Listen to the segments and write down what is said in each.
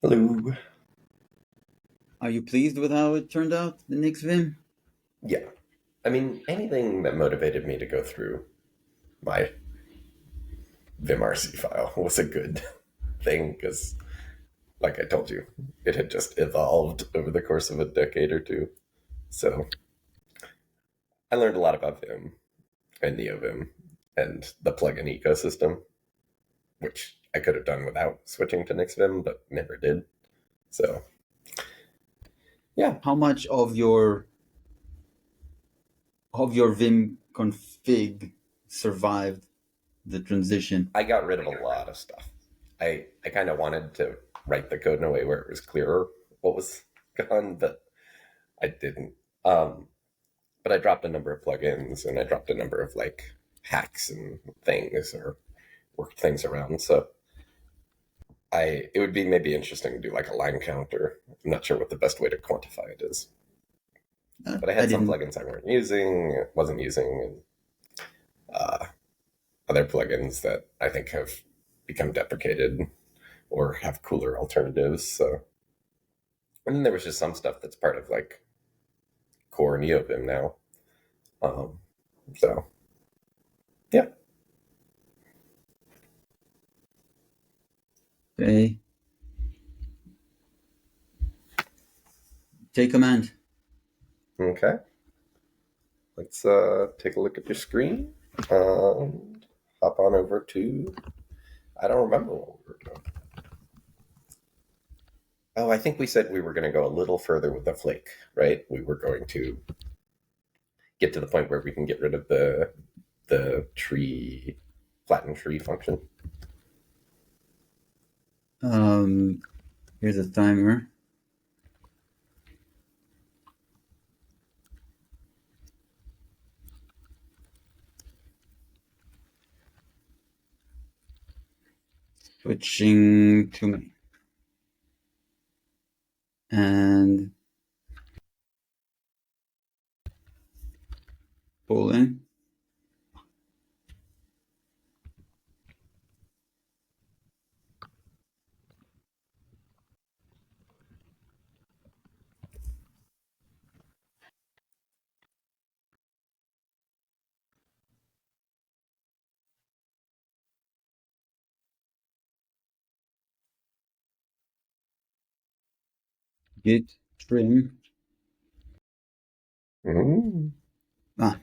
Hello. Are you pleased with how it turned out, the Nix Vim? Yeah. I mean, anything that motivated me to go through my vimrc file was a good thing because, like I told you, it had just evolved over the course of a decade or two. So I learned a lot about Vim and NeoVim and the plugin ecosystem, which I could have done without switching to NixVim, but never did. So, yeah. How much of your Vim config survived the transition? I got rid of a lot of stuff. I kind of wanted to write the code in a way where it was clearer what was gone, but I didn't. Um, but I dropped a number of plugins and I dropped a number of like hacks and things or worked things around. So it would be maybe interesting to do like a line counter. I'm not sure what the best way to quantify it is, but I I had some didn't. plugins I wasn't using, and uh, other plugins that I think have become deprecated or have cooler alternatives. So, and then there was just some stuff that's part of like core NeoVim now. Um, so yeah. Okay. Take command. Okay. Let's take a look at your screen and hop on over to. I don't remember what we were doing. Oh, I think we said we were going to go a little further with the flake, right? We were going to get to the point where we can get rid of the tree, flatten tree function. Here's a timer. Switching to me. And pulling. Git trim. Mm. Ah,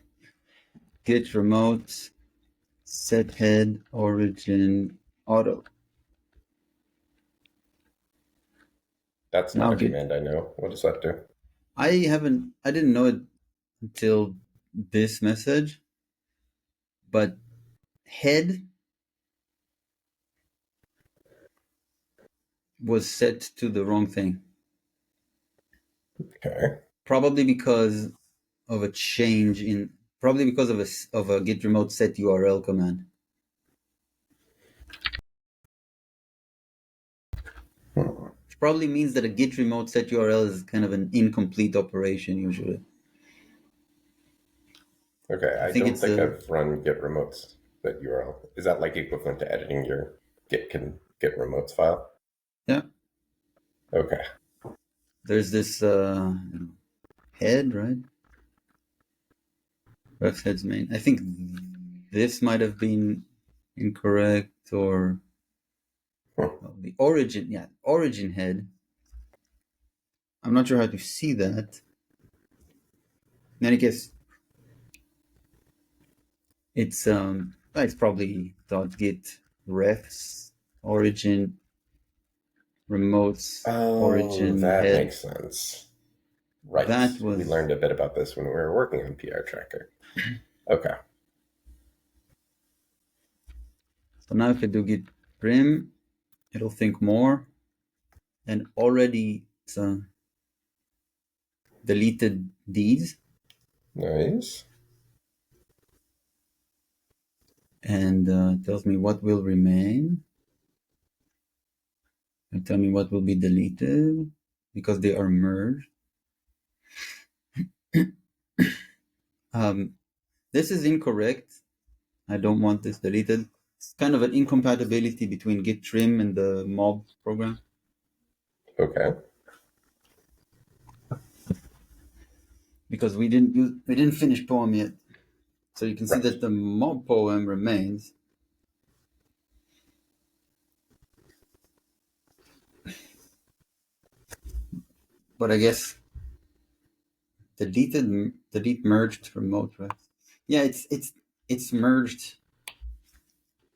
git remote. Set head origin auto. That's not Now a git. command I know. What does that do? I didn't know it until this message, but head was set to the wrong thing. Okay. Probably because of a change in, probably because of a git remote set URL command. Hmm. Which probably means that a git remote set URL is kind of an incomplete operation usually. Okay, I I think don't it's think a, I've run git remotes that URL. Is that like equivalent to editing your git remotes file? yeah, Okay. there's this head, right? Ref heads main. I think this might have been incorrect, or well, the origin, yeah, origin head. I'm not sure how to see that. In any case, it's probably .git refs origin remotes Oh, origin that head. makes sense. That Right. We was learned a bit about this when we were working on PR Tracker. Okay. so now if I do git prim, it'll think more, and already it's deleted these Nice. and tells me what will remain and tell me what will be deleted because they are merged. This is incorrect. I don't want this deleted. It's kind of an incompatibility between git trim and the mob program. Okay. because we didn't finish poem yet. So you can see Right. that the mob poem remains. But I guess delete merged from mode tracks. Yeah, it's merged.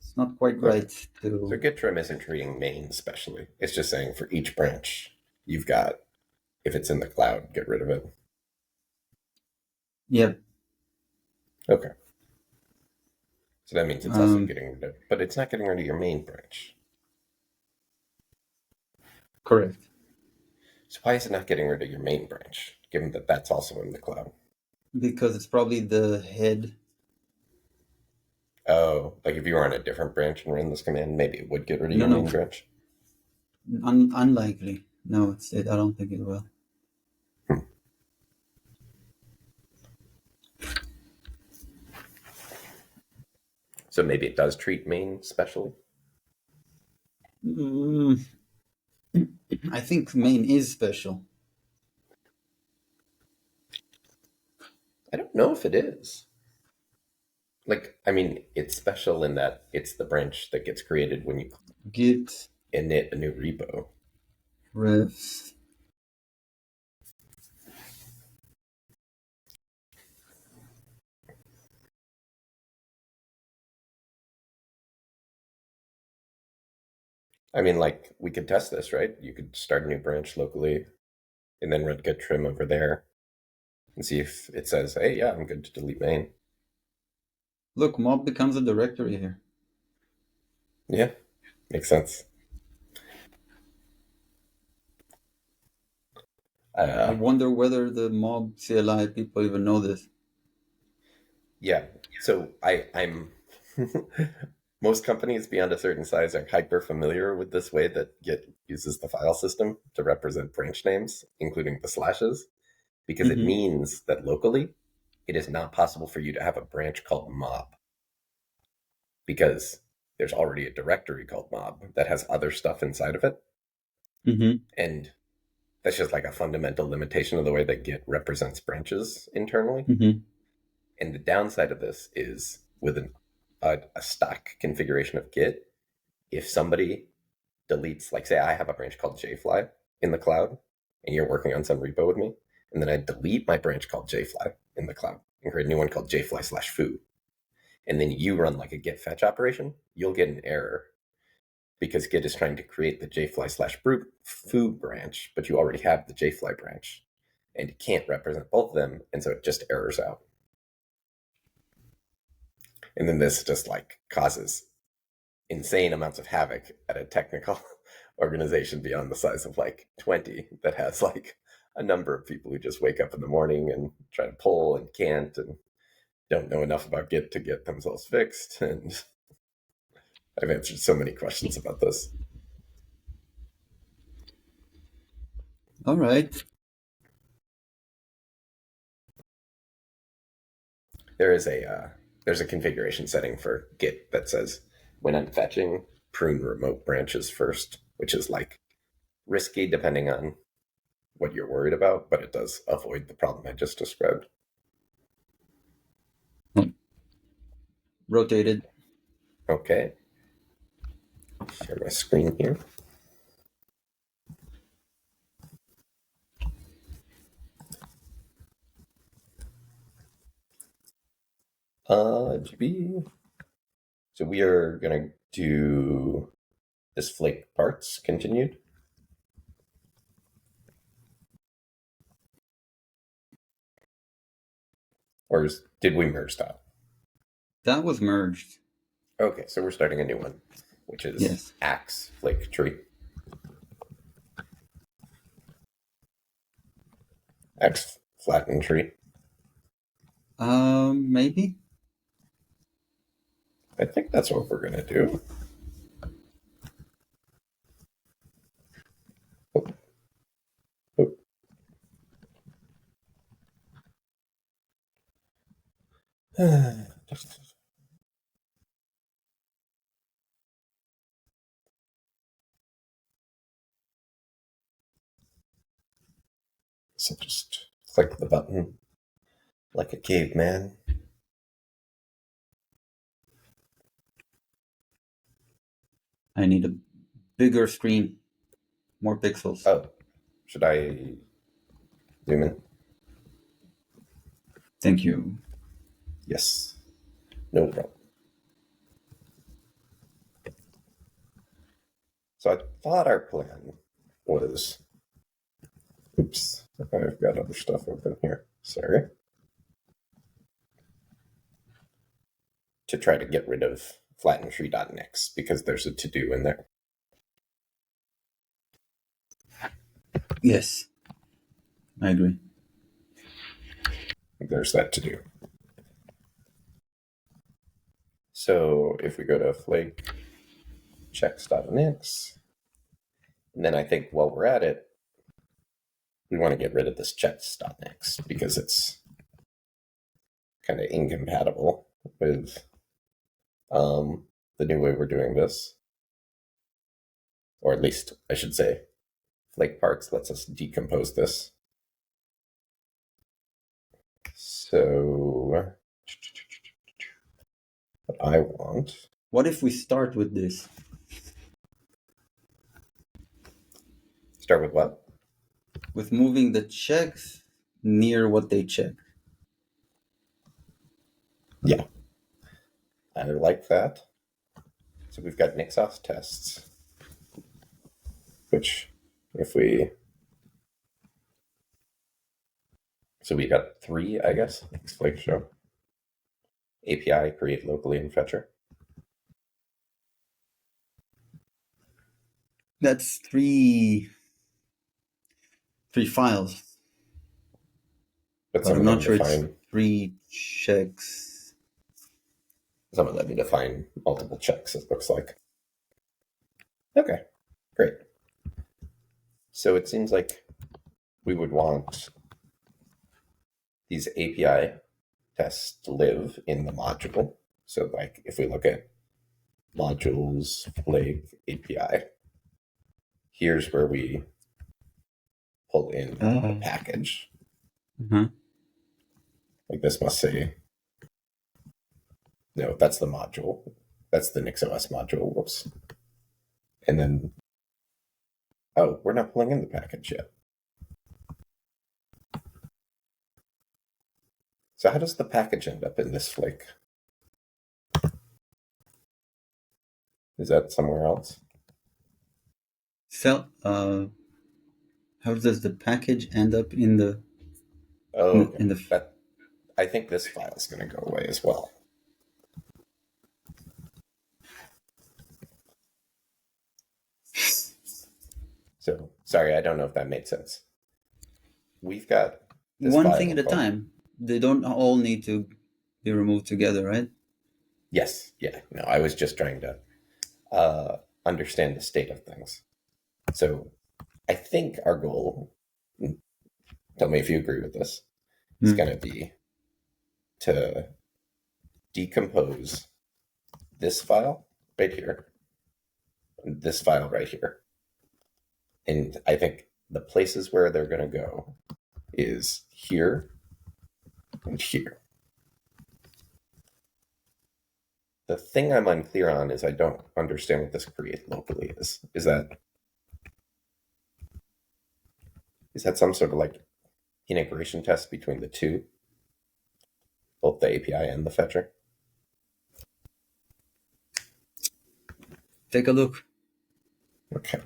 It's not quite Okay. right So to. git trim isn't treating main specially. It's just saying for each branch you've got, if it's in the cloud, get rid of it. Yeah. Okay. So that means it's also Um, getting rid of, but it's not getting rid of your main branch. correct. So why is it not getting rid of your main branch, given that that's also in the cloud? Because it's probably the head. Oh, like if you were on a different branch and ran this command, maybe it would get rid of No, your main no, branch. unlikely. No, I don't think it will. Hmm. So maybe it does treat main specially. Mm, I think main is special. I don't know if it is. Like, I mean, it's special in that it's the branch that gets created when you Git init a new repo. refs. I mean, like, we could test this, right? You could start a new branch locally and then run git trim over there and see if it says, hey, yeah, I'm good to delete main. Look, mob becomes a directory here. Yeah, makes sense. I Uh, wonder whether the mob CLI people even know this. yeah. So I'm most companies beyond a certain size are hyper familiar with this way that Git uses the file system to represent branch names, including the slashes, because it Mm-hmm. means that locally it is not possible for you to have a branch called mob because there's already a directory called mob that has other stuff inside of it. Mm-hmm. And that's just like a fundamental limitation of the way that Git represents branches internally. Mm-hmm. And the downside of this is with a stock configuration of Git, if somebody deletes, like, say I have a branch called jfly in the cloud, and you're working on some repo with me, and then I delete my branch called jfly in the cloud and create a new one called jfly/foo, and then you run like a git fetch operation, you'll get an error because Git is trying to create the jfly/foo branch, but you already have the jfly branch, and it can't represent both of them, and so it just errors out. And then this just like causes insane amounts of havoc at a technical organization beyond the size of like 20 that has like a number of people who just wake up in the morning and try to pull and can't and don't know enough about Git to get themselves fixed. And I've answered so many questions about this. All right. There is there's a configuration setting for Git that says when I'm fetching, prune remote branches first, which is like risky depending on what you're worried about, but it does avoid the problem I just described. Rotated. Okay, share my screen here. GB. So we are gonna do this flake parts continued, or did we merge that? That was merged. Okay, so we're starting a new one, which is Yes. axe flake tree. Axe flatten tree. Maybe. I think that's what we're gonna do. Oh, oh. So just click the button like a caveman. I need a bigger screen, more pixels. Oh, should I zoom in? Thank you. Yes. No problem. So I thought our plan was, oops, I've got other stuff open here. Sorry. To try to get rid of flattentree.nix because there's a to-do in there. Yes, I agree. There's that to-do. So if we go to flake checks.nix, and then I think while we're at it, we want to get rid of this checks.nix because it's kind of incompatible with the new way we're doing this. Or at least, I should say, flake parts lets us decompose this. So what I want... What if we start with this? Start with what? With moving the checks near what they check. Yeah. I like that. So we've got Nixos tests, which if we... So we got 3, I guess. Next flake show. API, create locally in Fetcher. That's three files. But But I'm not sure it's 3 checks. Some of them define multiple checks, it looks like. Okay, great. So it seems like we would want these API tests to live in the module. So like if we look at modules, flake, API, here's where we pull in the package. Uh-huh. Like this must say, no, that's the module. That's the NixOS module. Whoops. And then, oh, we're not pulling in the package yet. So how does the package end up in this flake? Is that somewhere else? So, how does the package end up in the... Oh, okay. I think this file is going to go away as well. So, sorry, I don't know if that made sense. We've got this one file thing at a time. They don't all need to be removed together, right? Yes, yeah. No, I was just trying to understand the state of things. So I think our goal, tell me if you agree with this, is going to be to decompose this file right here, and this file right here. And I think the places where they're going to go is here and here. The thing I'm unclear on is I don't understand what this create locally is. Is that some sort of like integration test between the two, both the API and the fetcher? Take a look. Okay.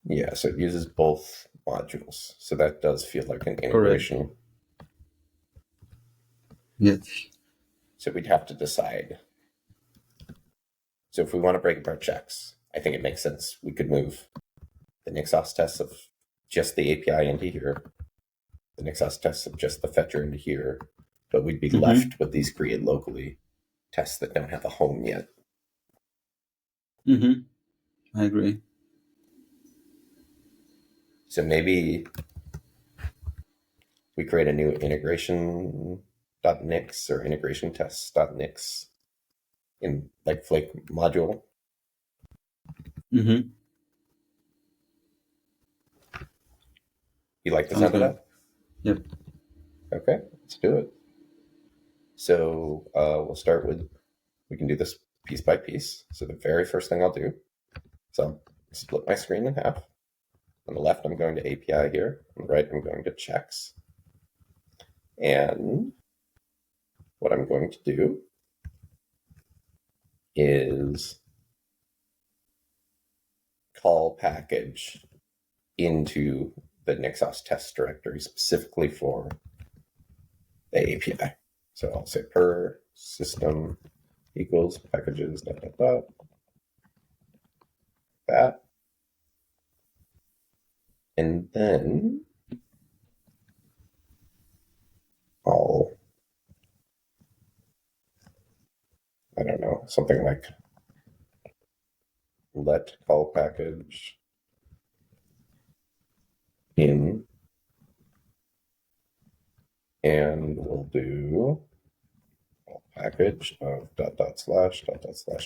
Yeah, so it uses both modules. So that does feel like an integration. Correct. Yes. So we'd have to decide. So if we want to break apart checks, I think it makes sense. We could move the Nixos tests of just the API into here, the Nixos tests of just the fetcher into here, but we'd be left with these create locally tests that don't have a home yet. I agree. So maybe we create a new integration.nix or integration tests.nix in like Flake module. Mm-hmm. You like the Sounds sound of good. that? Yep. Okay, let's do it. So we'll start with, we can do this piece by piece. So the very first thing I'll do is I'll split my screen in half. On the left, I'm going to API here. On the right, I'm going to checks. And what I'm going to do is call package into the Nixos test directory specifically for the API. So I'll say per system equals packages, that. And then I'll, I don't know, something like let call package in, and we'll do package of dot slash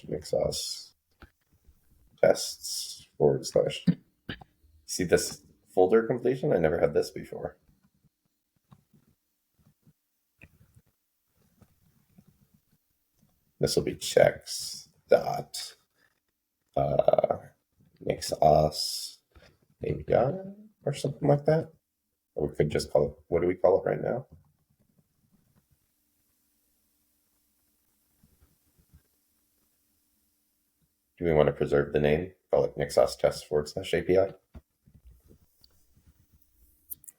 Nixos tests / see this folder completion? I never had this before. This will be checks dot Nixos API or something like that. Or we could just call it, what do we call it right now? Do we want to preserve the name? Call it Nixos test / API?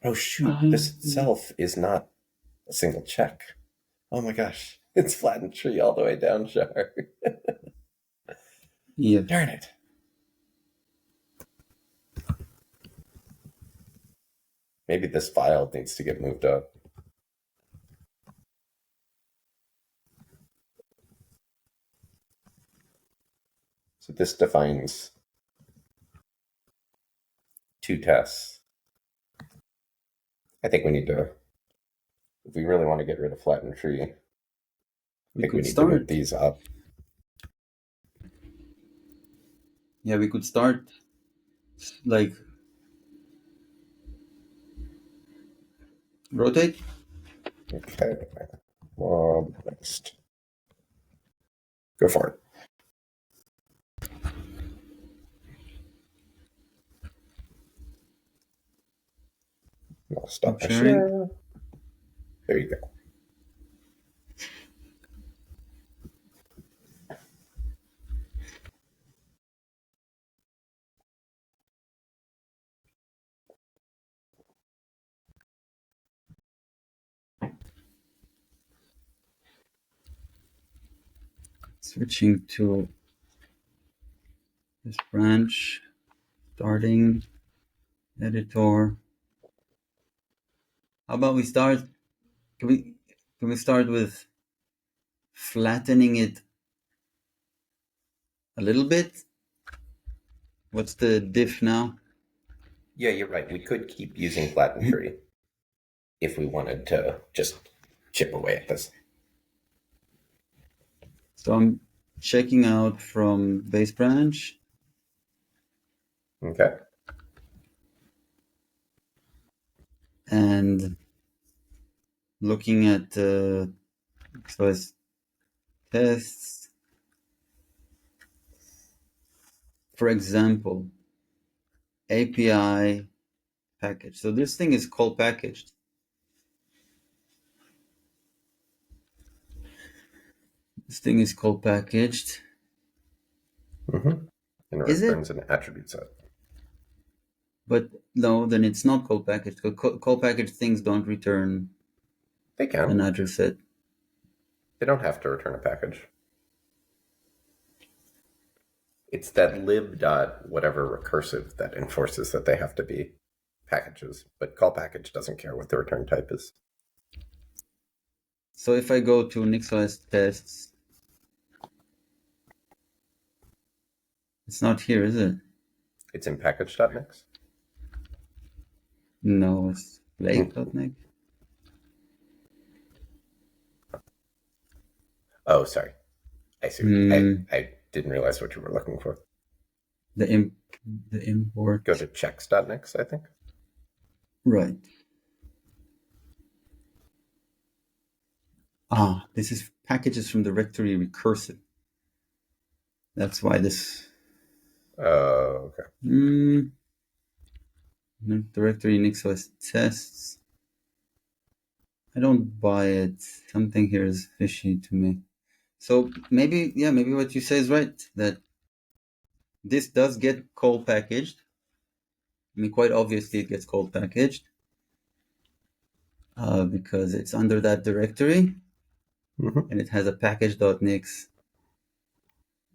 Oh shoot, this itself is not a single check. Oh my gosh, it's flattened tree all the way down, Shar. Yeah. Darn it. Maybe this file needs to get moved up. So this defines 2 tests. I think we need to, if we really want to get rid of flattened tree, I think we need to move these up. Yeah, we could start like rotate. Okay. Well, next. Go for it. I'll stop my share. There you go. Switching to this branch, starting editor. How about we start? Can we start with flattening it a little bit? What's the diff now? Yeah, you're right. We could keep using flattened tree if we wanted to just chip away at this. So I'm checking out from base branch. Okay. And looking at the tests. For example, API package. So this thing is call packaged. This thing is call packaged. Mm-hmm. And it returns an attribute set. But no, then it's not call packaged. Call packaged things don't return They can. an address set. They don't have to return a package. It's that lib dot whatever recursive that enforces that they have to be packages, but call package doesn't care what the return type is. So if I go to Nixos tests, it's not here, is it? It's in package.nix? No, it's flake.nix. Oh, sorry. I see. Mm, I didn't realize what you were looking for. the imp, the Go import. to checks.next, I think. Right. This is packages from directory recursive. That's why this Okay. directory NixOS tests. I don't buy it. Something here is fishy to me. So maybe what you say is right, that this does get call packaged. I mean, quite obviously it gets call packaged because it's under that directory Mm-hmm. and it has a package.nix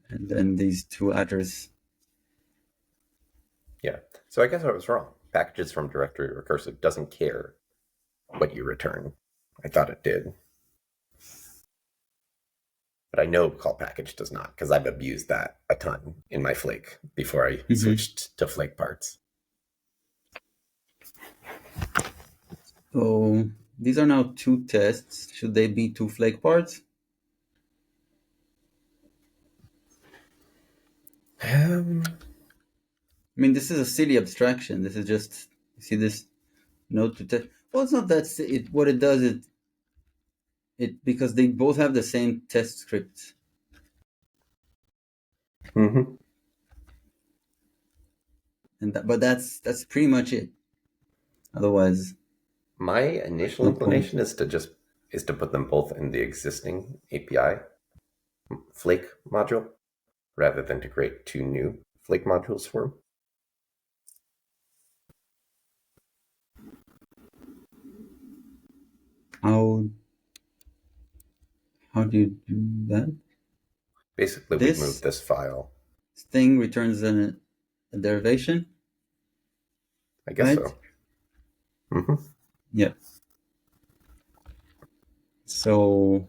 and then these two address. Yeah. So I guess I was wrong. Packages from directory recursive doesn't care what you return. I thought it did. But I know call package does not because I've abused that a ton in my Flake before I switched to Flake parts. So these are now two tests. Should they be two Flake parts? I mean, this is a silly abstraction. This is just, you see this node to test. Well, it's not that. What it does because they both have the same test script. Mm-hmm. But that's pretty much it. Otherwise, My initial no point. inclination is to put them both in the existing API Flake module rather than to create two new Flake modules for them. How do you do that? Basically, we'd move This this file. thing returns a derivation, I guess right? so. Mm-hmm. Yeah. So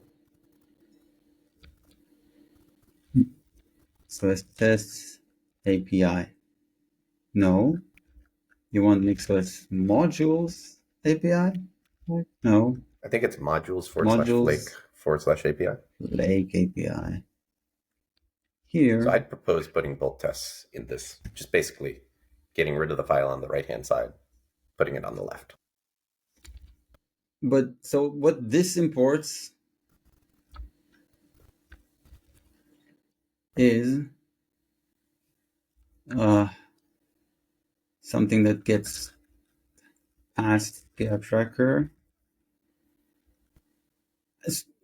let's test API. No. You want NixOS modules API? No. I think it's modules forward slash Flake Modules forward slash API. Lake API. So Here. I'd propose putting both tests in this, just basically getting rid of the file on the right-hand side, putting it on the left. But so what this imports is something that gets past PR tracker.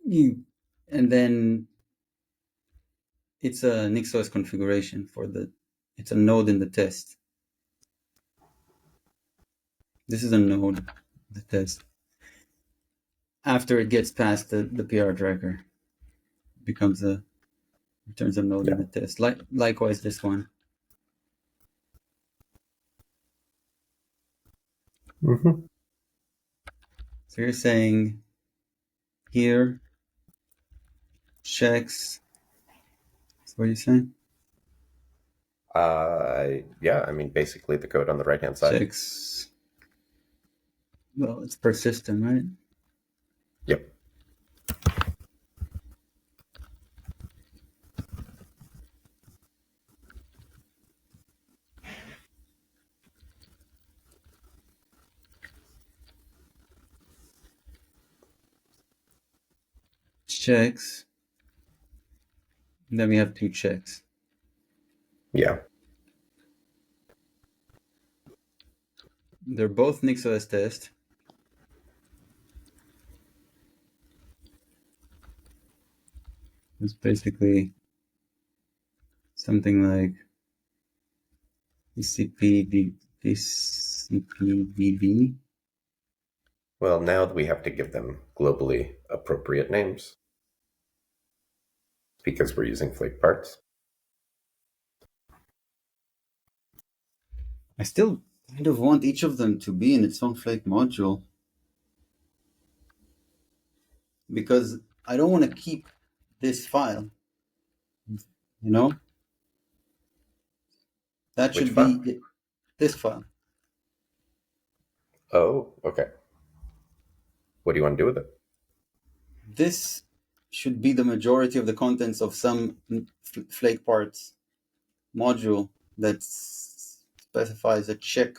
And then it's a NixOS configuration it's a node in the test. This is a node, the test. After it gets past the PR tracker, returns a node in the test. Likewise, this one. Mm-hmm. So you're saying here checks. That's what you're saying? Yeah, I mean, basically the code on the right-hand side. Checks. Well, it's per system, right? Yep. Checks. And then we have two checks. Yeah. They're both NixOS test. It's basically something like TCPDB. Well, now we have to give them globally appropriate names because we're using Flake parts. I still kind of want each of them to be in its own Flake module because I don't want to keep this file. You know, that Which should file? be this file. Oh, okay. What do you want to do with it? This should be the majority of the contents of some flake parts module that specifies a check.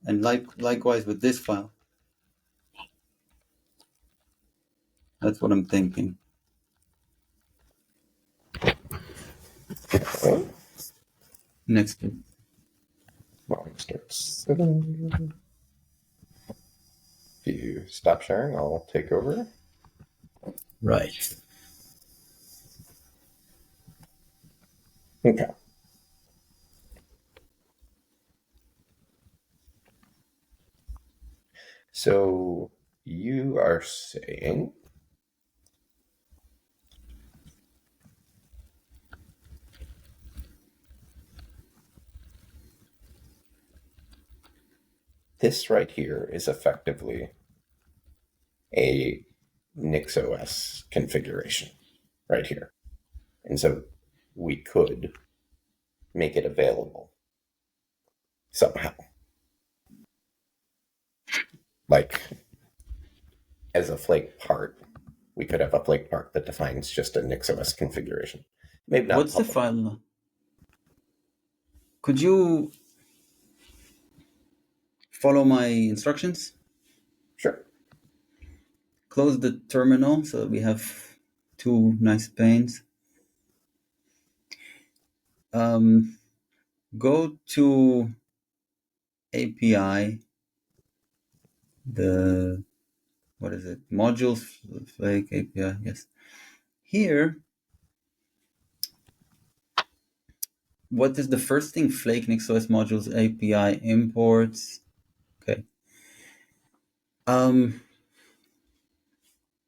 And likewise with this file. That's what I'm thinking. Okay. Next. Volume starts sitting. If you stop sharing, I'll take over. Right. Okay. So you are saying this right here is effectively a NixOS configuration right here. And so we could make it available somehow. Like as a flake part, we could have a flake part that defines just a NixOS configuration. Maybe not What's the public. file? Could you follow my instructions? Sure. Close the terminal so that we have two nice panes. Go to API, what is it? Modules Flake API, yes. Here, what is the first thing? Flake NixOS modules API imports. Okay.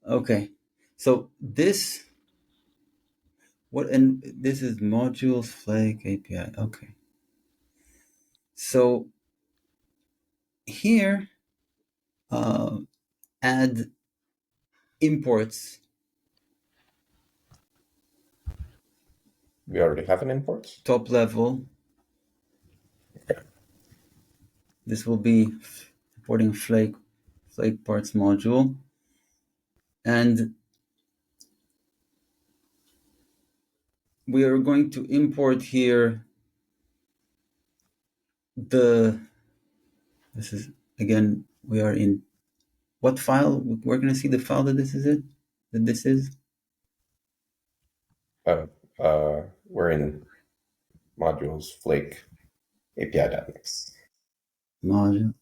Okay. So this this is modules Flake API. Okay. So here, add imports. We already have an import. Top level. Okay. This will be importing Flake parts module. And we are going to import here this is, again, we are in what file? We're going to see the file that this is. We're in modules flake API.mix. Modules.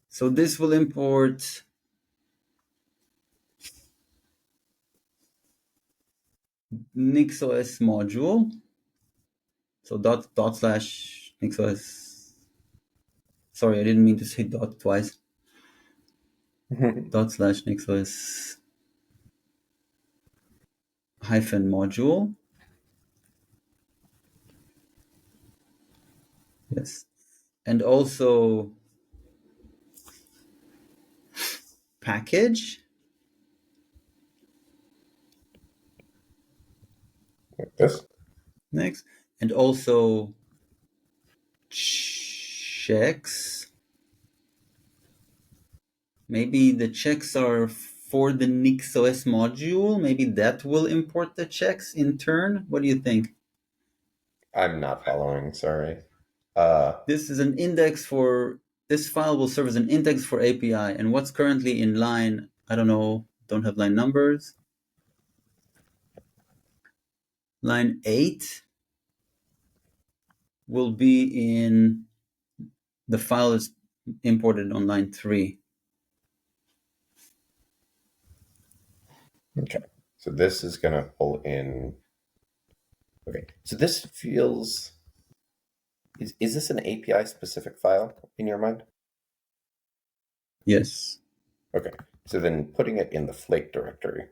So this will import NixOS module. So dot slash NixOS. Sorry, I didn't mean to say dot twice. Dot slash NixOS hyphen module. Yes. And also package. Like this. Next. And also checks. Maybe the checks are for the NixOS module. Maybe that will import the checks in turn. What do you think? I'm not following, sorry. This is an index for, this file will serve as an index for API. And what's currently in line, I don't know, don't have line numbers. Line 8 will be in the file is imported on line 3. Okay. So this is going to pull in. Okay. So this feels. Is this an API specific file in your mind? Yes. Okay. So then putting it in the flake directory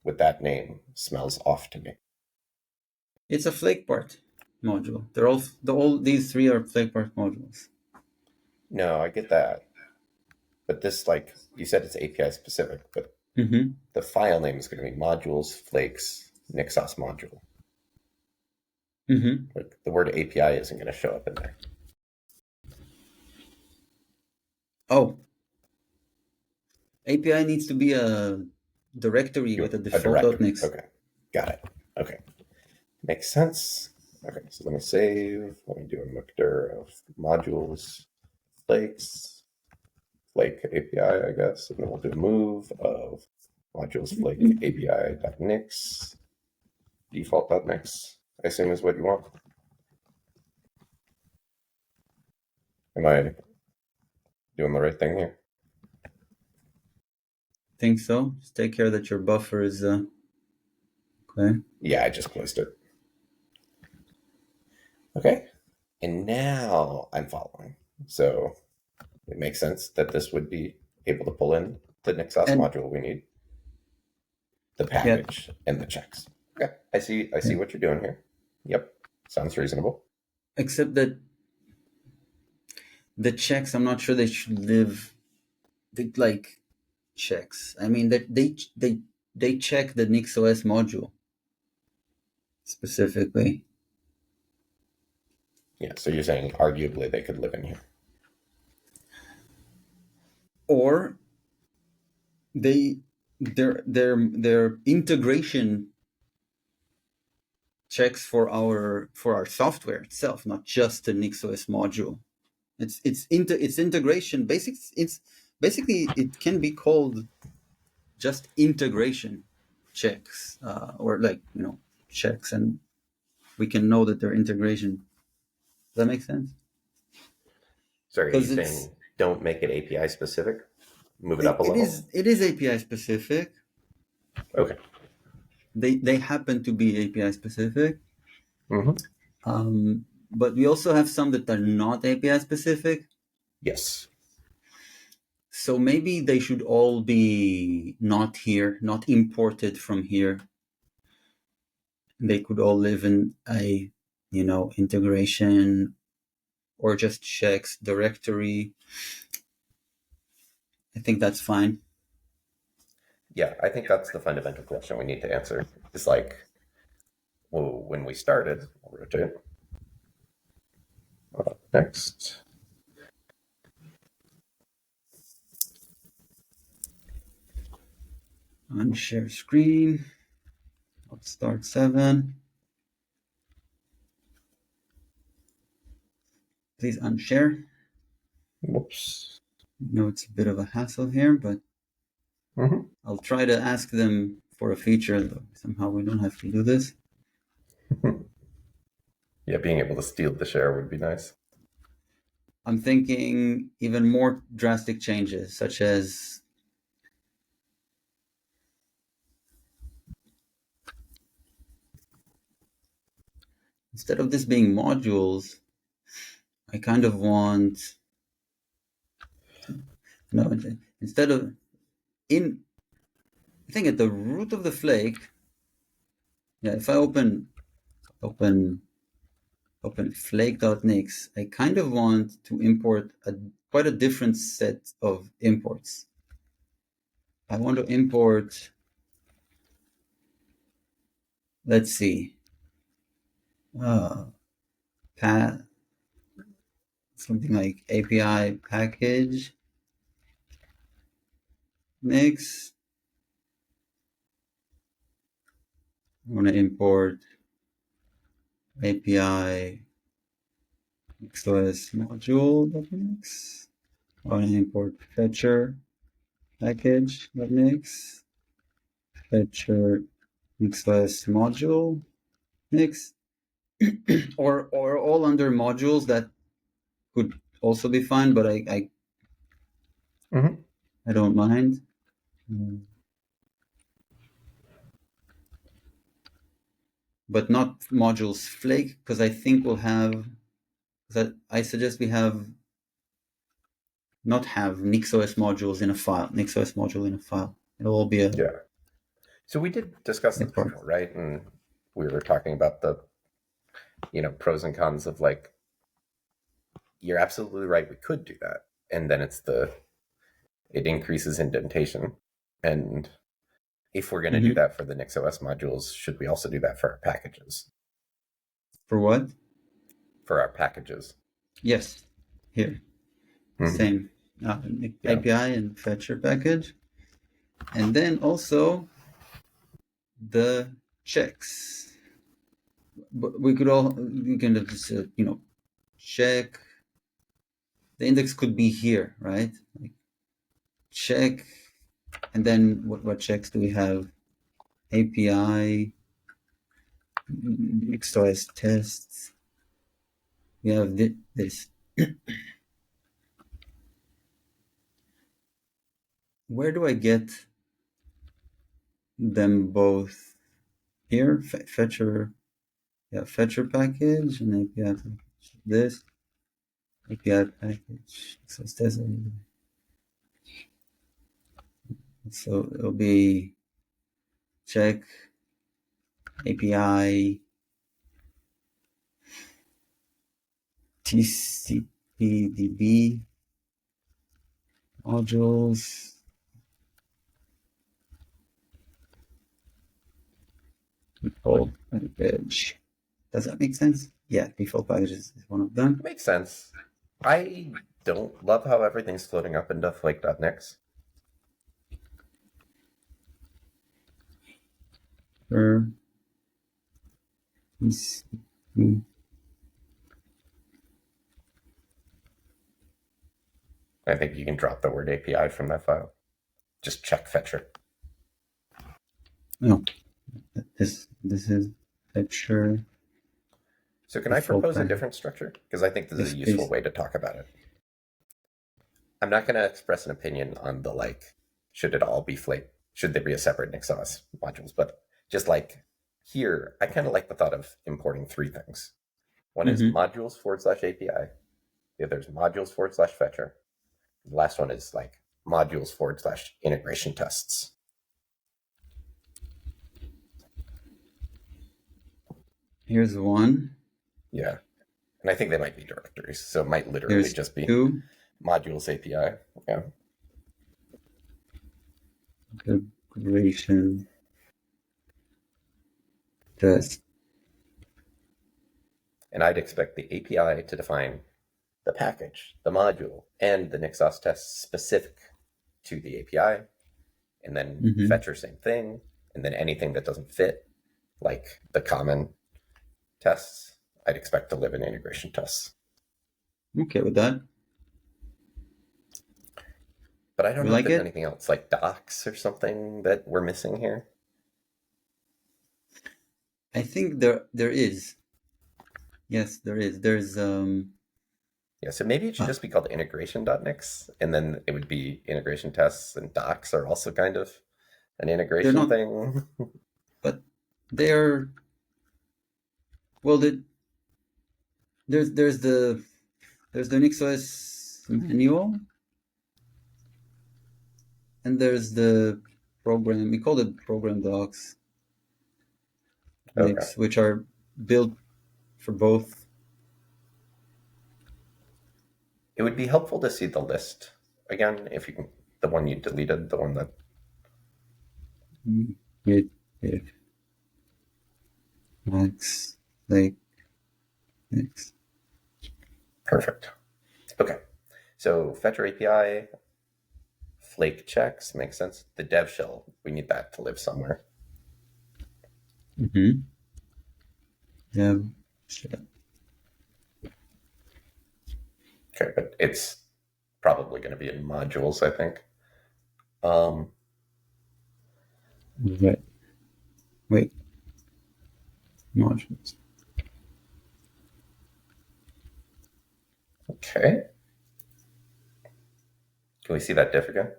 with that name smells off to me. It's a flake part module. All these three are flake part modules. No, I get that. But this, like, you said it's API specific, but the file name is going to be modules flakes NixOS module. Mm-hmm. Like the word API isn't going to show up in there. Oh, API needs to be a directory with a A default directory. .nix. Okay, got it. Okay, makes sense. Okay, so let me save. Let me do a mixture of modules, flakes, flake API, I guess, and then we'll do a move of modules flake API.nix, default.nix, I assume is what you want. Am I doing the right thing here? Think so. Just take care that your buffer is okay. Yeah, I just closed it. Okay, and now I'm following. So it makes sense that this would be able to pull in the Nixos And module we need, the yeah, package, and the checks. Okay, I see yeah. what you're doing here. Yep, sounds reasonable. Except that the checks, I'm not sure they should live like checks. I mean that they check the NixOS module specifically. Yeah, so you're saying arguably they could live in here. Or they their integration checks for our software itself, not just the NixOS module. It's integration. It's basically it can be called just integration checks, or like checks, and we can know that they're integration. Does that make sense? So are you Because it's saying don't make it API specific? Move it up a level? it is API specific. Okay. They happen to be API specific. Mm-hmm. But we also have some that are not API specific. Yes. So maybe they should all be not here, not imported from here. They could all live in a, integration or just checks directory. I think that's fine. Yeah, I think that's the fundamental question we need to answer. It's like, well, when we started, I'll rotate. Next. Unshare screen. Let's start 7. Please unshare. Whoops. I know it's a bit of a hassle here, but Mm-hmm. I'll try to ask them for a feature. Somehow we don't have to do this. Yeah, being able to steal the share would be nice. I'm thinking even more drastic changes, such as instead of this being modules, I kind of want instead of in I think at the root of the flake, if I open flake.nix, I kind of want to import quite a different set of imports. I want to import, let's see, something like API package mix. I want to import API XOS module.mix. I want to import fetcher package.mix, fetcher XOS module mix, or all under modules. That could also be fine, but I Mm-hmm. don't mind. But not modules flake, because I think we'll have that. I suggest we not have NixOS modules in a file. NixOS module in a file. It'll all be Yeah. So we did discuss this import. before, right? And we were talking about the, pros and cons of like, you're absolutely right, we could do that. And then it increases indentation. And if we're going to do Mm-hmm. that for the NixOS modules, should we also do that for our packages? For what? for our packages. Yes, here. Same. Yeah. API and fetcher package. And then also the checks. But we can just, check. The index could be here, right? Like check. And then what checks do we have? API, XOS tests. We have this. Where do I get them both? Here, fetcher package and API package. This API package. XOS test. So it'll be check API TCPDB modules. Default package. Does that make sense? Yeah, default packages is one of them. It makes sense. I don't love how everything's floating up into flake.nix. I think you can drop the word API from that file. Just check fetcher. No, this is fetcher. So can I propose a different structure? Because I think this is a useful way to talk about it. I'm not going to express an opinion on the should it all be flake? Should there be a separate NixOS modules? But just like here, I kind of like the thought of importing three things. One is modules /API. The other is modules /fetcher. The last one is modules /integration tests. Here's one. Yeah. And I think they might be directories. So it might literally just be two. Modules API. Yeah. Integration test. And I'd expect the API to define the package, the module, and the NixOS test specific to the API. And then fetcher, same thing. And then anything that doesn't fit, like the common tests, I'd expect to live in integration tests. Okay with that. But I don't know if there's anything else, like docs or something that we're missing here. I think there is. Yes, there is. There's Yeah, so maybe it should just be called integration.nix, and then it would be integration tests, and docs are also kind of an integration thing. But they're there's the NixOS manual, and there's the program. We call it program docs, which are built for both. It would be helpful to see the list again, if you can, the one you deleted, the one that. Max, next. Perfect. Okay. So fetcher API, flake checks makes sense. The dev shell, we need that to live somewhere. Dev shell. Okay, but it's probably going to be in modules, I think. Wait. Modules. Okay. Can we see that diff again?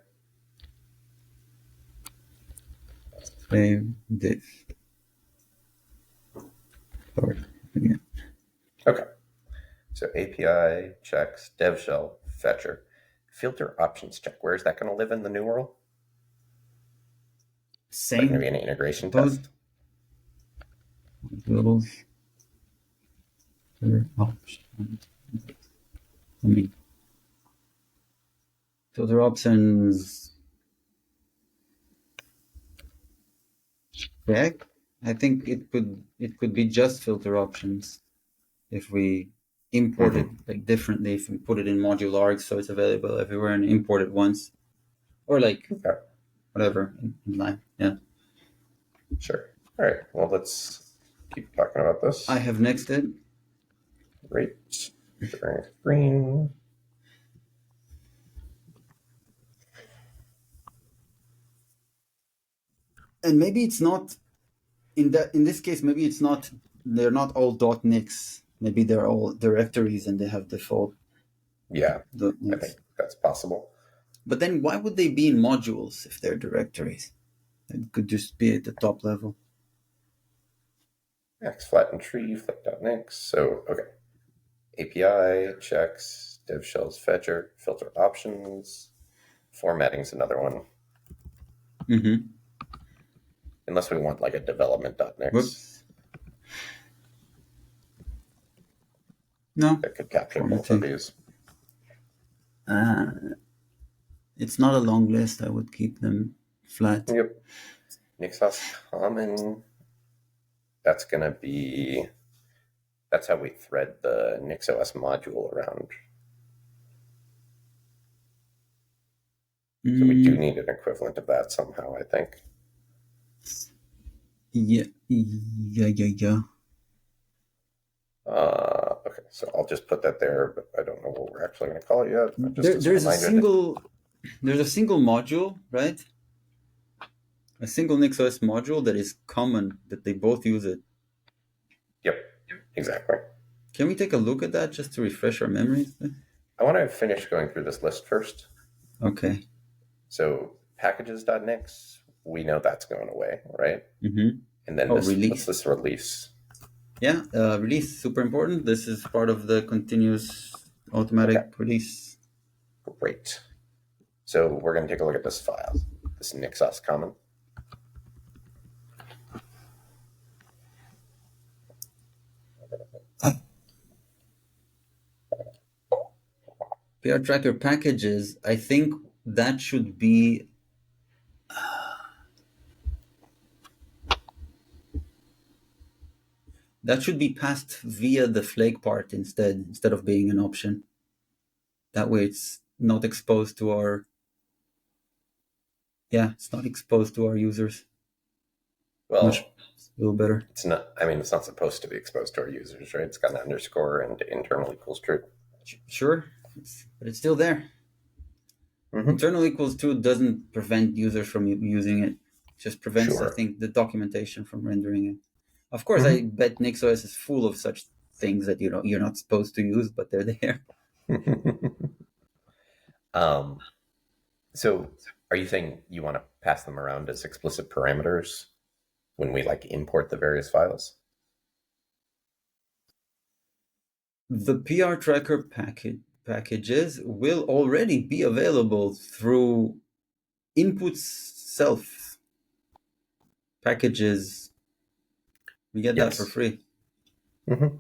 Save diff. Again. Okay. So API checks, dev shell, fetcher, filter options check. Where is that going to live in the new world? Same. Going to be an integration test. Modules. Options. Filter options. Check. I think it could be just filter options. if we import it like differently, if we put it in module args so it's available everywhere and import it once, or like Okay. whatever in line. Yeah. Sure. All right. Well, let's keep talking about this. I have nexted. Great. Sharing screen. And maybe it's not in this case. Maybe it's not. They're not all .nix. Maybe they're all directories and they have default Yeah, I .nix. think that's possible. But then why would they be in modules if they're directories? It could just be at the top level. X flattened tree, flick.nix. So, okay. API, checks, dev shells fetcher, filter options. Formatting's another one. Mm-hmm. Unless we want like a development.nix. Whoops. No. That could capture both of these. It's not a long list. I would keep them flat. Yep. Nixos common. That's going to be... That's how we thread the NixOS module around. So we do need an equivalent of that somehow, I think. Yeah. Okay, so I'll just put that there, but I don't know what we're actually going to call it yet. There's a single module, right? A single NixOS module that is common, that they both use it. Yep, exactly. Can we take a look at that just to refresh our memories? I want to finish going through this list first. Okay. So packages.nix, we know that's going away, right? Mm-hmm. And then what's this release? Yeah, release, super important. This is part of the continuous automatic release. Great. So we're going to take a look at this file, this Nixos common. PR tracker packages, I think that should be passed via the flake part instead of being an option. That way it's not exposed to our users. Well, much a little better. It's not. I mean, it's not supposed to be exposed to our users, right? It's got an underscore and internal equals true. Sure, but it's still there. Mm-hmm. Internal equals true doesn't prevent users from using it. It just prevents, I think, the documentation from rendering it. Of course, I bet NixOS is full of such things that you're not supposed to use, but they're there. So are you saying you want to pass them around as explicit parameters when we import the various files? The PR tracker packages will already be available through inputs self packages. We get that for free. Mm-hmm.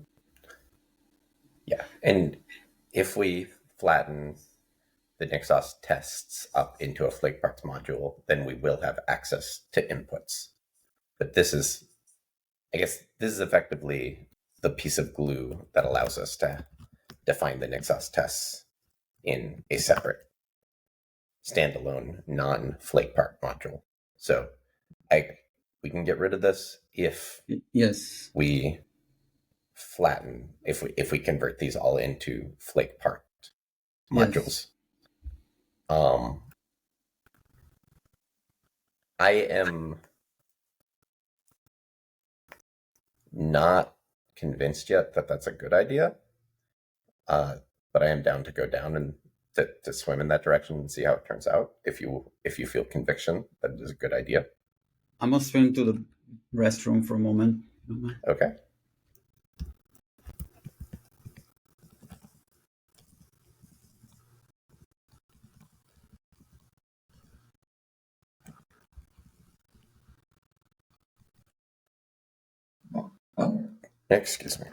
Yeah, and if we flatten the Nixos tests up into a FlakeParts module, then we will have access to inputs. But this is effectively the piece of glue that allows us to define the Nixos tests in a separate, standalone, non-FlakePart module. So we can get rid of this if we flatten, if we convert these all into FlakePart modules. I am not convinced yet that that's a good idea, but I am down to go down and to swim in that direction and see how it turns out. If you feel conviction that it is a good idea, I must swim to the restroom for a moment. Okay. Excuse me.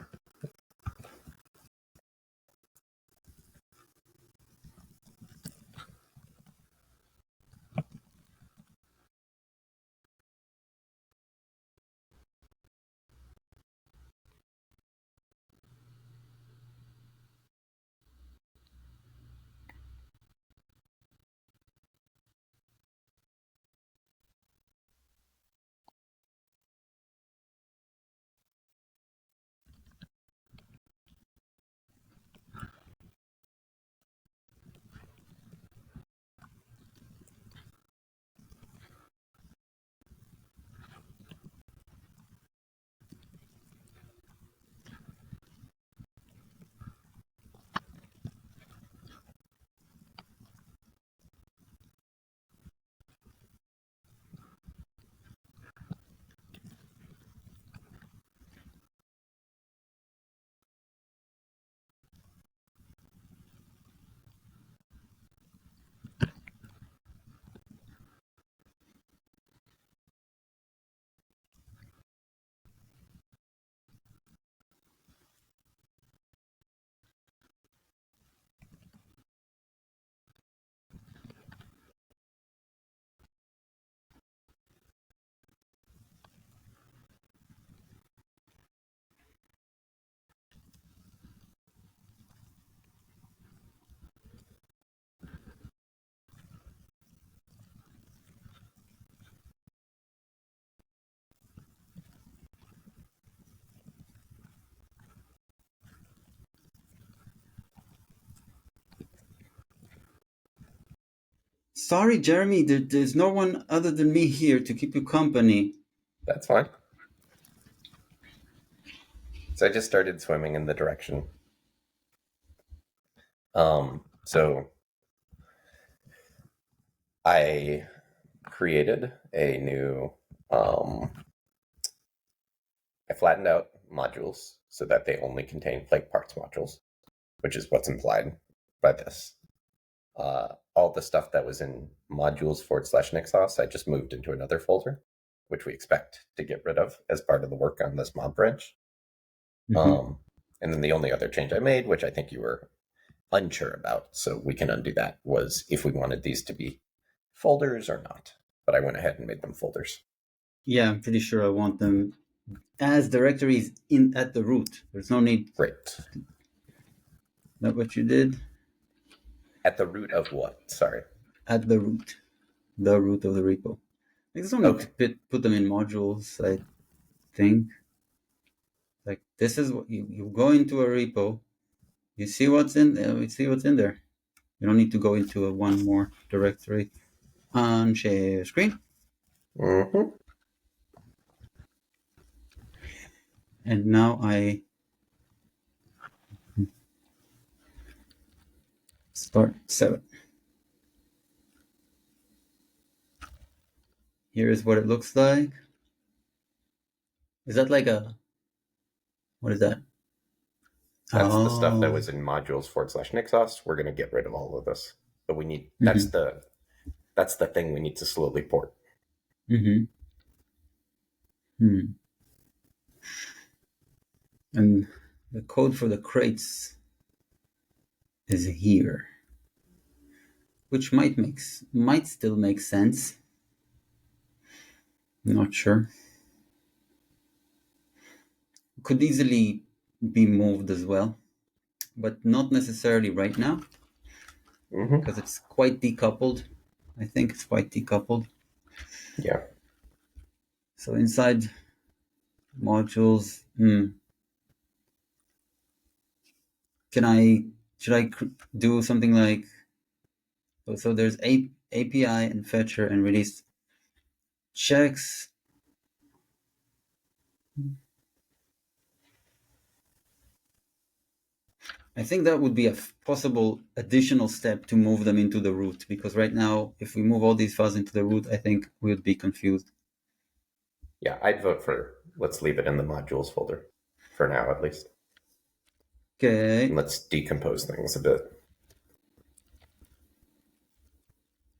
Sorry, Jeremy, there's no one other than me here to keep you company. That's fine. So I just started swimming in the direction. So I created a new, I flattened out modules so that they only contain flake parts modules, which is what's implied by this. All the stuff that was in modules/nixos, I just moved into another folder, which we expect to get rid of as part of the work on this mob branch. Mm-hmm. And then the only other change I made, which I think you were unsure about, so we can undo that, was if we wanted these to be folders or not. But I went ahead and made them folders. Yeah, I'm pretty sure I want them as directories in at the root. There's no need. Great. That what you did? At the root of what? Sorry. At the root of the repo. There's no need to put them in modules, I think. Like this is what you go into a repo, you see what's in there, You don't need to go into a one more directory. On share screen. Mm-hmm. And now I start 7. Here is what it looks like. Is that like a, what is that? That's the stuff that was in modules/nixos. We're going to get rid of all of this, but we need that's the thing we need to slowly port. Mm-hmm. And the code for the crates is here, which might still make sense. Not sure. Could easily be moved as well, but not necessarily right now, because it's quite decoupled. I think it's quite decoupled. Yeah. So inside modules, should I do something like, so there's API and fetcher and release checks. I think that would be a possible additional step to move them into the root, because right now, if we move all these files into the root, I think we would be confused. Yeah, I'd vote for let's leave it in the modules folder for now, at least. Okay. And let's decompose things a bit.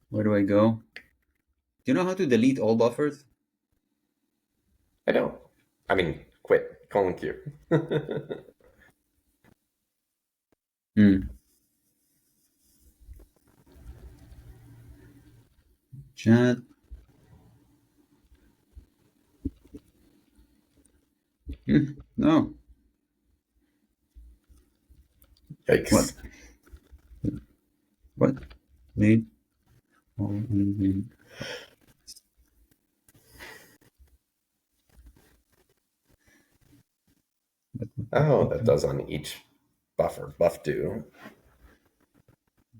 Where do I go? Do you know how to delete all buffers? I don't. I mean, quit. Colon Q. Chat. No. Yikes. What? Need. Oh, that does on each buffer. Buff do.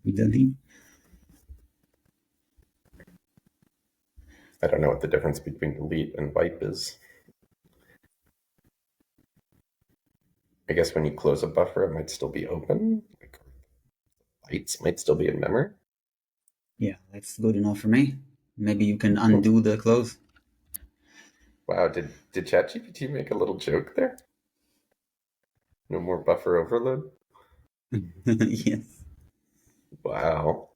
Delete. I don't know what the difference between delete and wipe is. I guess when you close a buffer, it might still be open. Like, bytes might still be in memory. Yeah, that's good enough for me. Maybe you can undo the close. Wow, did ChatGPT make a little joke there? No more buffer overload? Yes. Wow.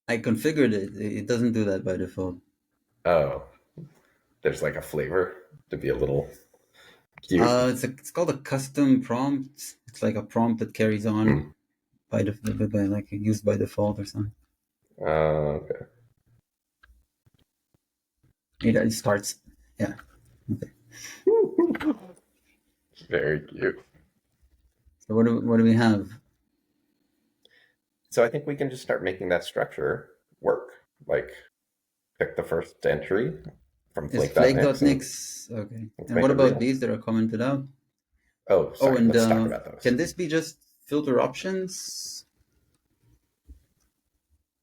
I configured it. It doesn't do that by default. Oh, there's like a flavor to be a little cute. It's called a custom prompt. It's like a prompt that carries on by like used by default or something. Okay. It starts. Yeah. Okay. Very cute. So what do we have? So I think we can just start making that structure work. Like pick the first entry from Is flake.nix. flake.nix. Okay. And make what it about real. these that are commented out? Oh, sorry. And Let's talk about those. can this be just filter options?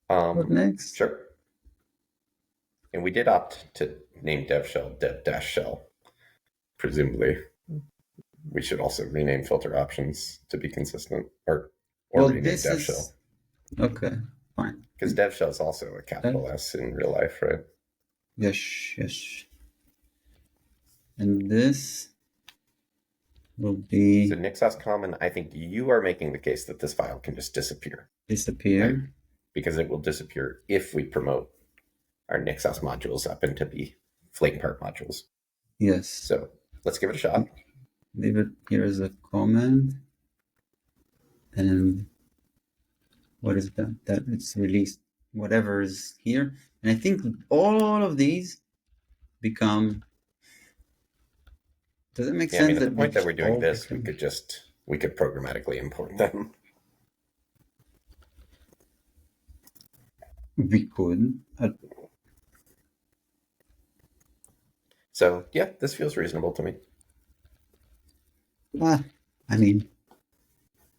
What next? Sure. And we did opt to name dev shell dev-shell. Presumably, we should also rename filter options to be consistent, or Well, rename this dev is shell, okay. Fine. because dev shell is also a Uh, capital S in real life, right? yes, yes. And this will So be Nixos common, I think you are making the case that this file can just disappear, right? disappear. Because it will disappear if we promote our Nixos modules up into the flake part modules. Yes. So let's give it a shot. Leave it here as a comment. And what is that? That it's released whatever is here. And I think all of these become. Does it make Yeah, I mean, sense at the that we point that we're doing all this, we become? could programmatically import them. We could. So yeah, this feels reasonable to me. I mean,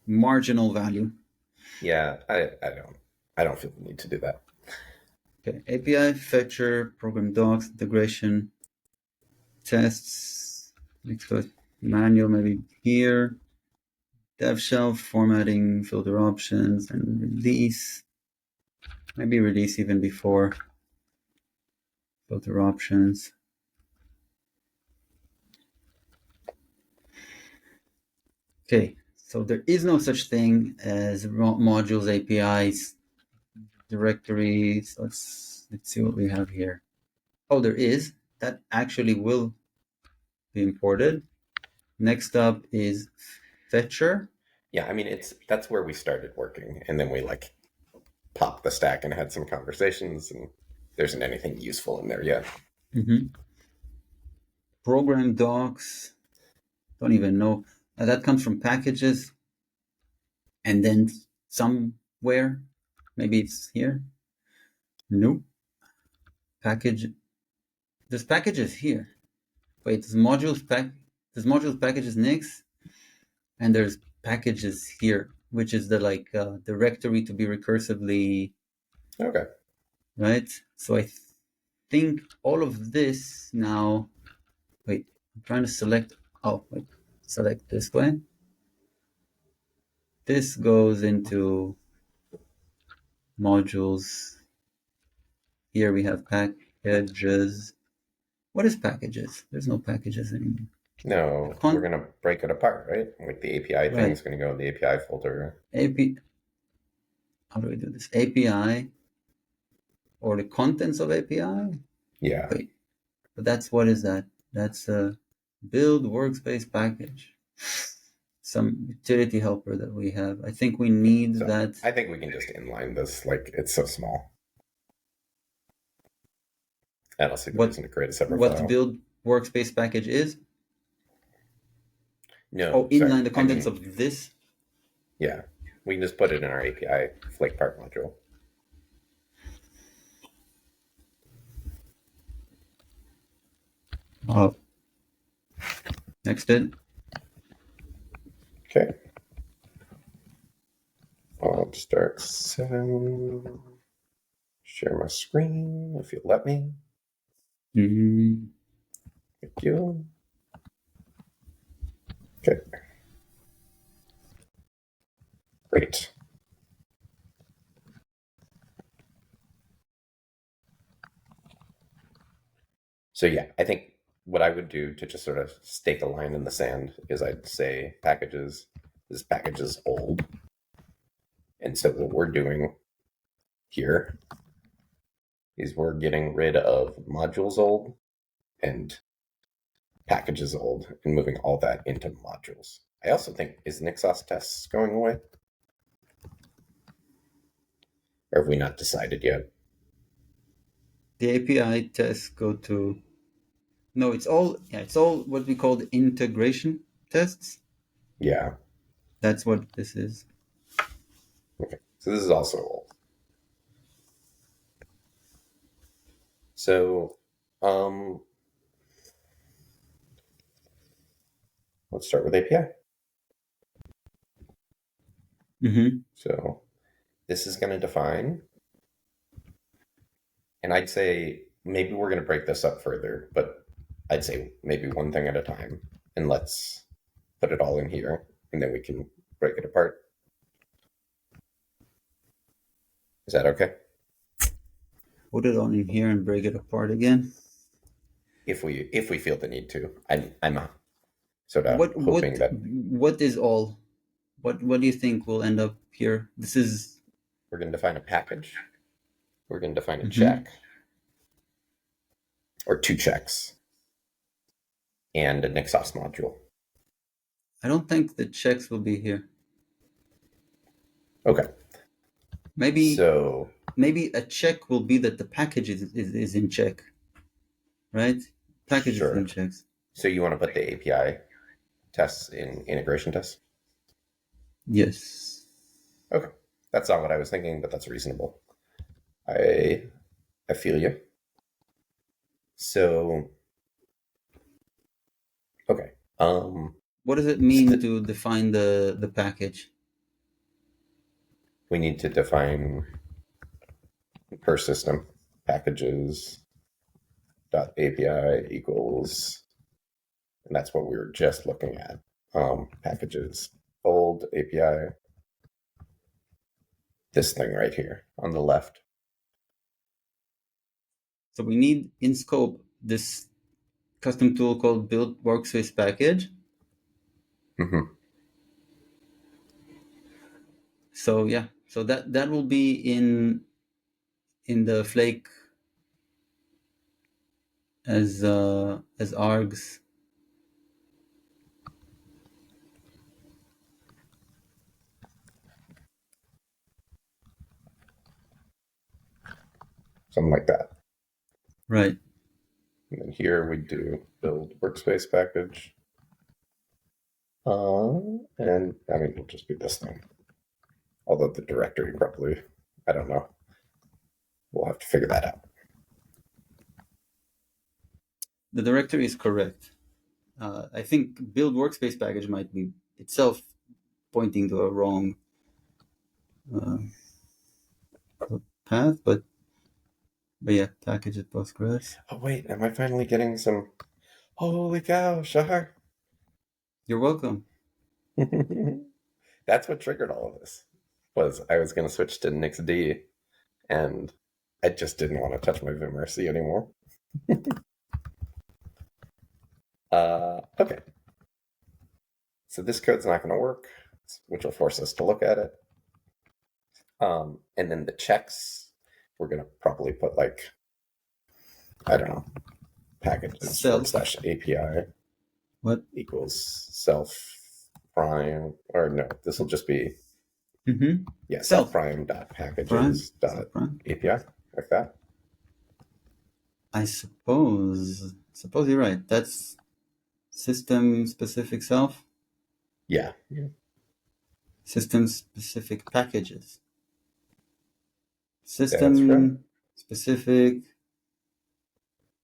marginal value. Yeah, I don't feel the need to do that. Okay, API fetcher, program docs, integration, tests, manual maybe here, dev shell, formatting, filter options, and release. Maybe release even before filter options. Okay, so there is no such thing as modules, APIs, directories. Let's see what we have here. Oh, there is. That actually will be imported. Next up is fetcher. Yeah, I mean, that's where we started working, and then we like popped the stack and had some conversations, and there isn't anything useful in there yet. Mm-hmm. Program docs. Don't even know. That comes from packages, and then somewhere, maybe it's here. Nope. Package. There's packages here. Wait, there's modules packages next, and there's packages here, which is the directory to be recursively Okay. right. So I think all of this now. Wait, I'm trying to select. Oh, wait, select this way. This goes into modules. Here we have packages. What is packages? There's no packages anymore. No, we're gonna break it apart, right? Like the API thing is gonna go in the API folder. How do we do this? API or the contents of API? Yeah. Wait, but what is that? That's a build workspace package. Some utility helper that we have. I think we need that. I think we can just inline this. Like it's so small. I don't see the reason to create a separate what file. build workspace package is? No, inline the contents of this? Yeah, we can just put it in our API flake part module. Oh. Next it. Okay. I'll start share my screen if you let me. Mm-hmm. Thank you. Okay. Great. So yeah, I think what I would do to just sort of stake a line in the sand is I'd say packages, this package is old. And so what we're doing here is we're getting rid of modules old and packages old and moving all that into modules. I also think, is Nixos tests going away? Or have we not decided yet? The API tests go to. No, it's all what we call the integration tests. Yeah. That's what this is. Okay. So this is also old. So let's start with API. Mm-hmm. So this is going to define, and I'd say maybe we're going to break this up further, but I'd say maybe one thing at a time, and let's put it all in here, and then we can break it apart. Is that okay? Put it on in here and break it apart again. If we feel the need to, I'm sort of What hoping that what is all? What do you think will end up here? This is we're going to define a package. We're going to define a Mhm. check or two checks and an exhaust module. I don't think the checks will be here. Okay. Maybe So a check will be that the package is in check, right? Package is in sure. checks. So you want to put the API tests in integration tests? Yes. Okay. That's not what I was thinking, but that's reasonable. I feel you. So okay. What does it mean to define the package? We need to define per system packages dot API equals, and that's what we were just looking at. Packages old API. This thing right here on the left. So we need in scope this custom tool called build workspace package. Mm-hmm. So yeah, so that will be in the flake as args. Something like that. Right. And then here we do build workspace package. And I mean, it'll just be this thing. Although the directory probably, I don't know. We'll have to figure that out. The directory is correct. I think build workspace package might be itself pointing to a wrong uh, path, but yeah, package at Postgres. Oh wait, am I finally getting some? Holy cow, Shahar! You're welcome. That's what triggered all of this. Was I was going to switch to NixD, and I just didn't want to touch my vimRC anymore. Okay. So this code's not going to work, which will force us to look at it. And then the checks, we're going to probably put like, I don't know, packages Self. / API What? equals self prime, or no, this will just be, Mm-hmm. yeah, Self. self prime dot Prime. packages Self dot prime. API, like that. I suppose you're right. That's system specific self. Yeah. System specific packages. That's right. System specific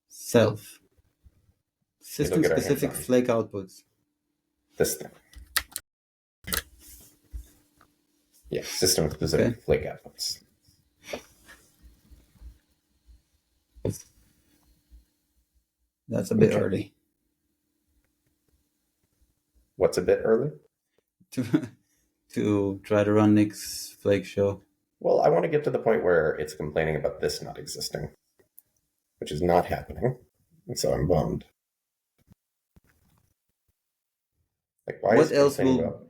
self. It'll System get our hands specific on flake outputs. this thing. Yeah, system specific Okay. flake outputs. That's a bit Okay. early What's a bit early? to try to run Nick's flake show. Well, I want to get to the point where it's complaining about this not existing, which is not happening. And so I'm bummed. Like, why is What it else complaining about?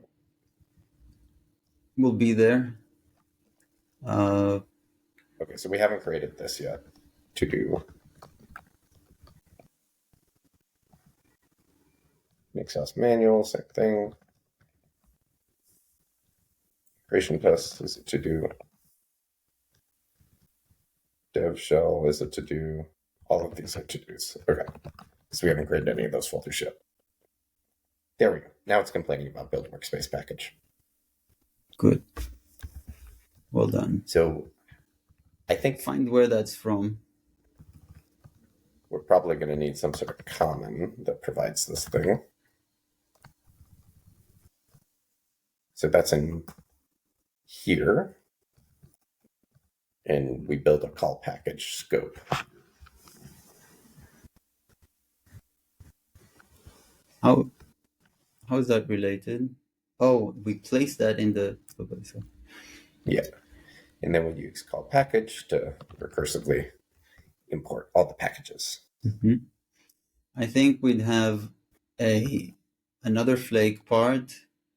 will be there? Uh, Okay, so we haven't created this yet to do Mixhouse manual, same thing. Creation test is it to do. Dev shell is it to do. All of these are to dos. Okay, so we haven't created any of those folders yet. There we go. Now it's complaining about build workspace package. Good. Well done. So I think Find where that's from. we're probably going to need some sort of common that provides this thing. So that's in here. And we build a call package scope. How how is that related? Oh, we place that in the okay, so Yeah. And then we use call package to recursively import all the packages. Mhm. I think we'd have a another flake part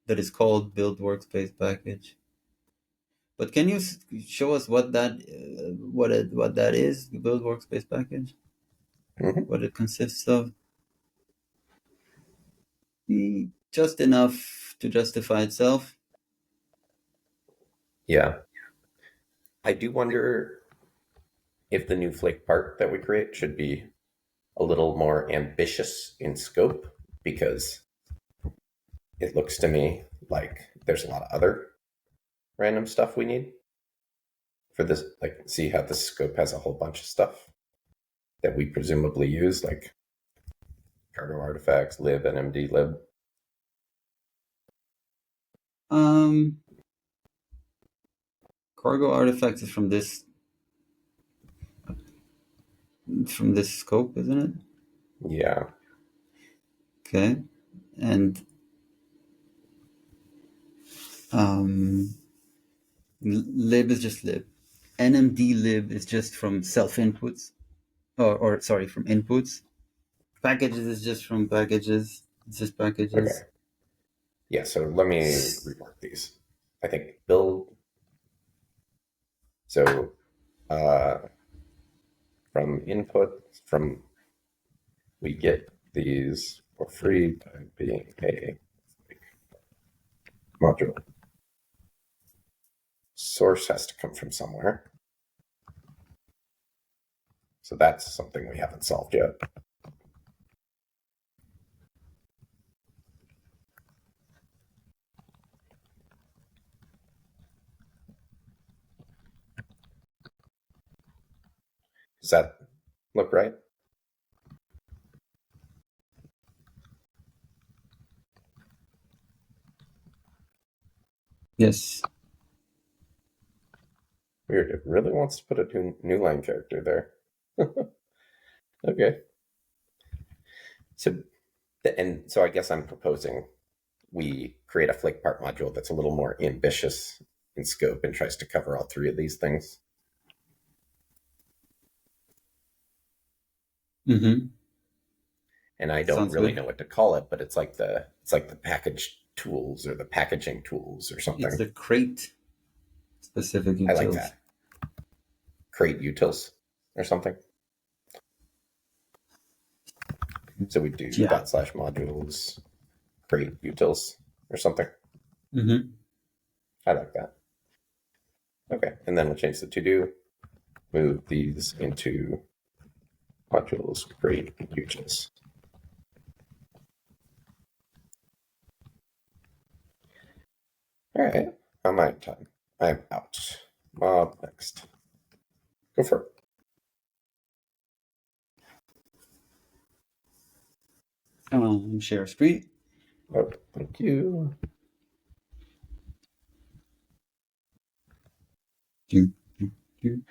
that is called build workspace package. But can you show us what that what that is? The build workspace package, Hmm. what it consists of? Just enough to justify itself. Yeah. I do wonder if the new flake part that we create should be a little more ambitious in scope because it looks to me like there's a lot of other random stuff we need for this. Like, see how the scope has a whole bunch of stuff that we presumably use, like cargo artifacts, lib, nmd, lib. Um, Cargo artifacts is from this scope, isn't it? Yeah. Okay, and um, lib is just lib. NMD lib is just from self inputs, or sorry, from inputs. Packages is just from packages. It's just Okay. packages. Yeah. So let me remark these. I think build. So uh, from input, from we get these for free by being a module. Source has to come from somewhere. So that's something we haven't solved yet. Does that look right? Yes. Weird. It really wants to put a new line character there. Okay. So so I guess I'm proposing we create a flake part module that's a little more ambitious in scope and tries to cover all three of these things. Mm-hmm. And I don't Sounds really good. know what to call it, but it's like the package tools or the packaging tools or It's something. the crate specific I like utils. that. Create utils or something. So we do Yeah. dot slash modules create utils or something. Mm-hmm. I like that. Okay. And then we'll change the to do, move these into modules create utils. All right. I'm out of time. I'm out. Mob next. Go for it. Share screen. Oh, thank you. Do, do, do,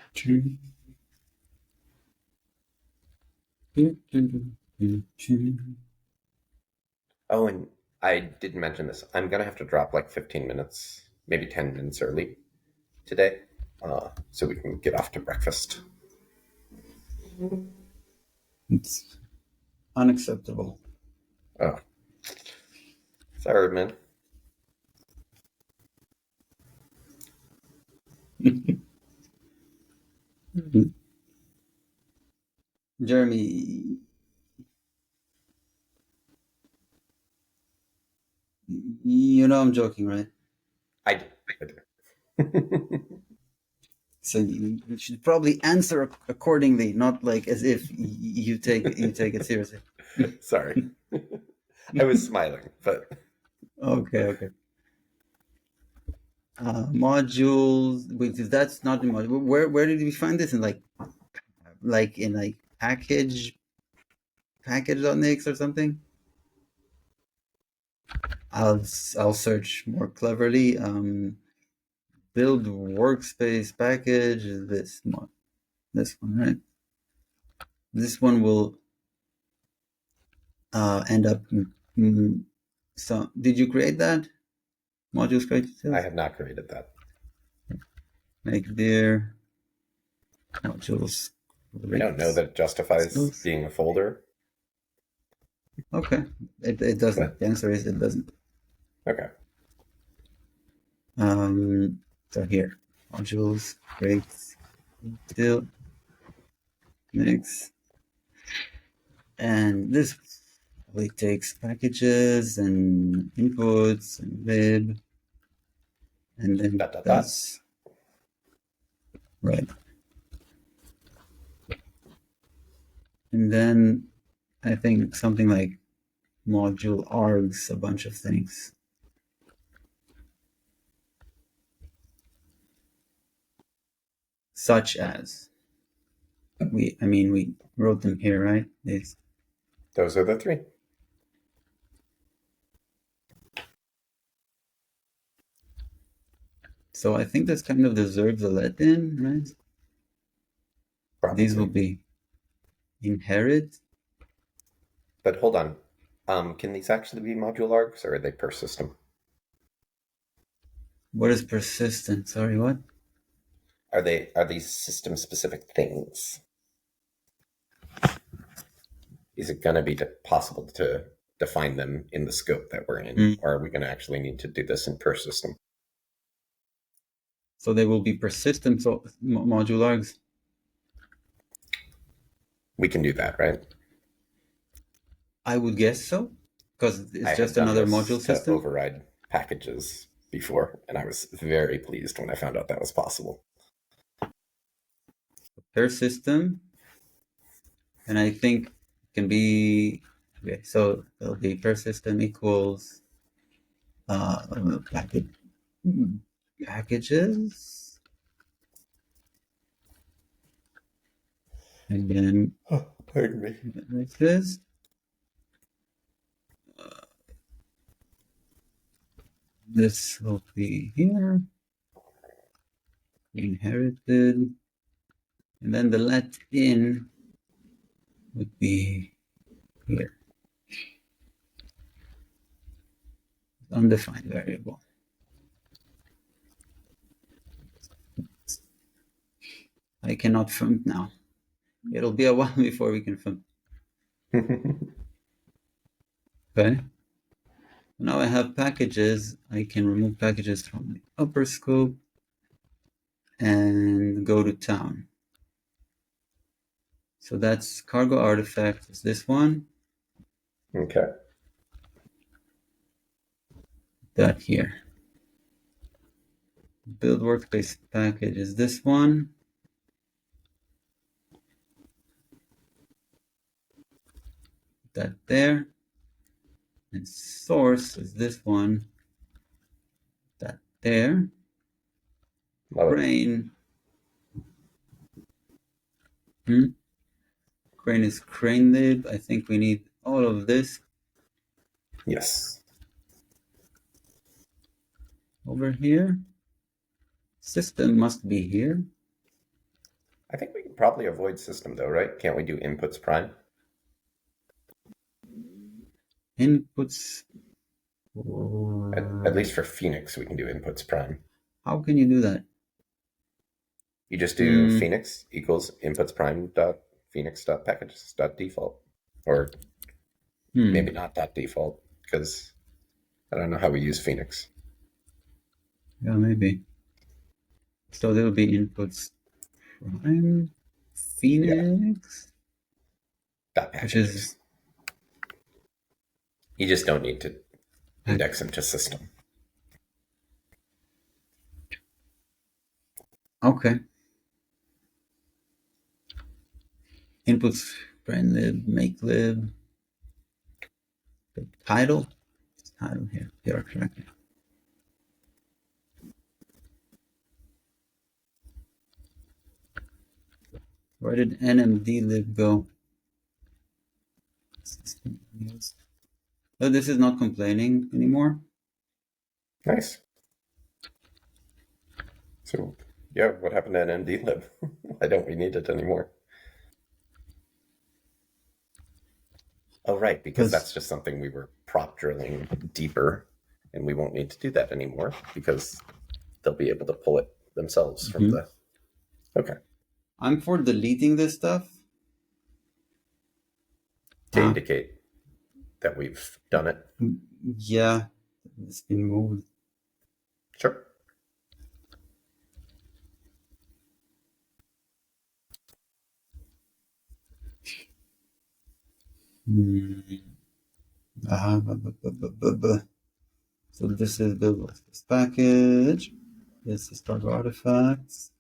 do, do, do, do, do. Oh, and I didn't mention this. I'm gonna have to drop like 15 minutes, maybe 10 minutes early today, so we can get off to breakfast. It's unacceptable. Oh, sorry, man. Jeremy, you know I'm joking, right? I do. I do. So you should probably answer accordingly, not like as if you take it seriously. Sorry. I was smiling, but Okay, okay. Modules. Wait, if that's not in module, where did we find this in like in like package.nix or something? I'll search more cleverly. Build workspace package. This one, right? This one will end up. Mm, so did you create that? Modules create I details? have not created that. Make there modules I don't know create that it justifies details. being a folder, Okay. It doesn't. but The answer is it doesn't. okay. So here, modules create detail mix. And this probably takes packages and inputs and lib, and then Dot dot dot. does right. And then I think something like module args a bunch of things. Such as we wrote them here, right? Those are the three. So I think this kind of deserves a let-in, right? Probably. These will be inherit. But hold on. Can these actually be module args or are they per system? What is persistent? Sorry, what? Are these system specific things? Is it going to be possible to define them in the scope that we're in, or are we going to actually need to do this in per system? So they will be persistent module args. We can do that, right? I would guess so, because it's I just have done another this module to system. override packages before, and I was very pleased when I found out that was possible. Per system, and I think it can be okay. So it'll be per system equals packages, and then Pardon me. like this. This will be here, inherited, and then the let in would be here, undefined variable. I cannot fund now. It'll be a while before we can fund. Okay. Now I have packages. I can remove packages from the upper scope and go to town. So that's cargo artifact is this one. Okay. That here. Build workspace package is this one. That there. And source is this one. That there. Crane. Crane is crane lib. I think we need all of this. Yes. Over here. System must be here. I think we can probably avoid system though, right? Can't we do inputs prime? Inputs. At least for Phoenix, we can do inputs prime. How can you do that? You just do Phoenix equals inputs prime dot Phoenix dot packages dot default, or maybe not dot default because I don't know how we use Phoenix. Yeah, maybe. So there will be inputs prime Phoenix, dot packages. You just don't need to index them to system. Okay. Inputs prime lib, make lib, the title here, PR tracker. Where did nmd lib go? Oh, this is not complaining anymore. Nice. So, yeah, what happened to nmdlib? Why don't we need it anymore? Oh, right, because that's just something we were prop drilling deeper, and we won't need to do that anymore because they'll be able to pull it themselves from the. Okay. I'm for deleting this stuff. To indicate that we've done it. Yeah, it's been moved. Sure. So this is this package. This is cargo artifacts.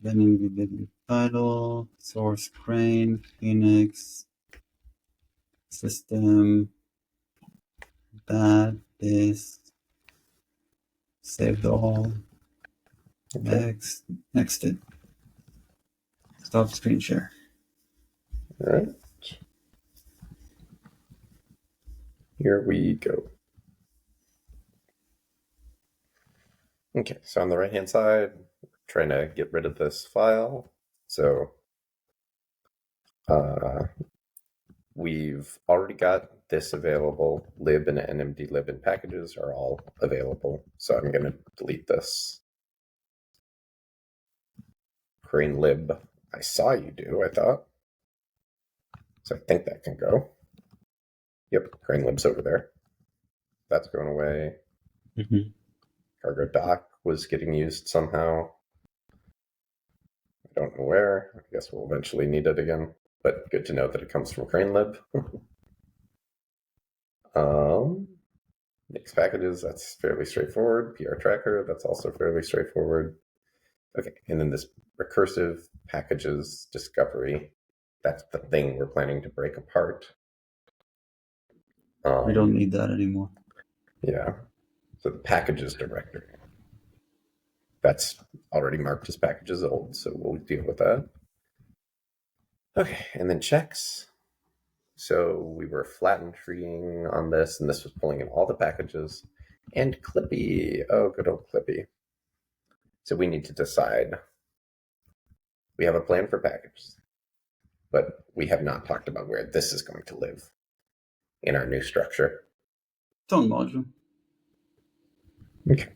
Then we did the title, source crane, Phoenix, system, that, this, saved all, Okay. next it. Stop screen share. All right. Here we go. Okay, so on the right-hand side, trying to get rid of this file. So we've already got this available. Lib and nmdlib and packages are all available. So I'm going to delete this. Crane lib, I saw you do, I thought. So I think that can go. Yep, crane lib's over there. That's going away. Cargo doc was getting used somehow. I don't know where. I guess we'll eventually need it again. But good to know that it comes from CraneLib. Mix packages, that's fairly straightforward. PR tracker, that's also fairly straightforward. Okay, and then this recursive packages discovery, that's the thing we're planning to break apart. We don't need that anymore. Yeah, so the packages directory, that's already marked as packages old, so we'll deal with that. Okay, and then checks. So we were flatten treeing on this, and this was pulling in all the packages. And Clippy, oh, good old Clippy. So we need to decide. We have a plan for packages, but we have not talked about where this is going to live in our new structure. It's on module. Okay.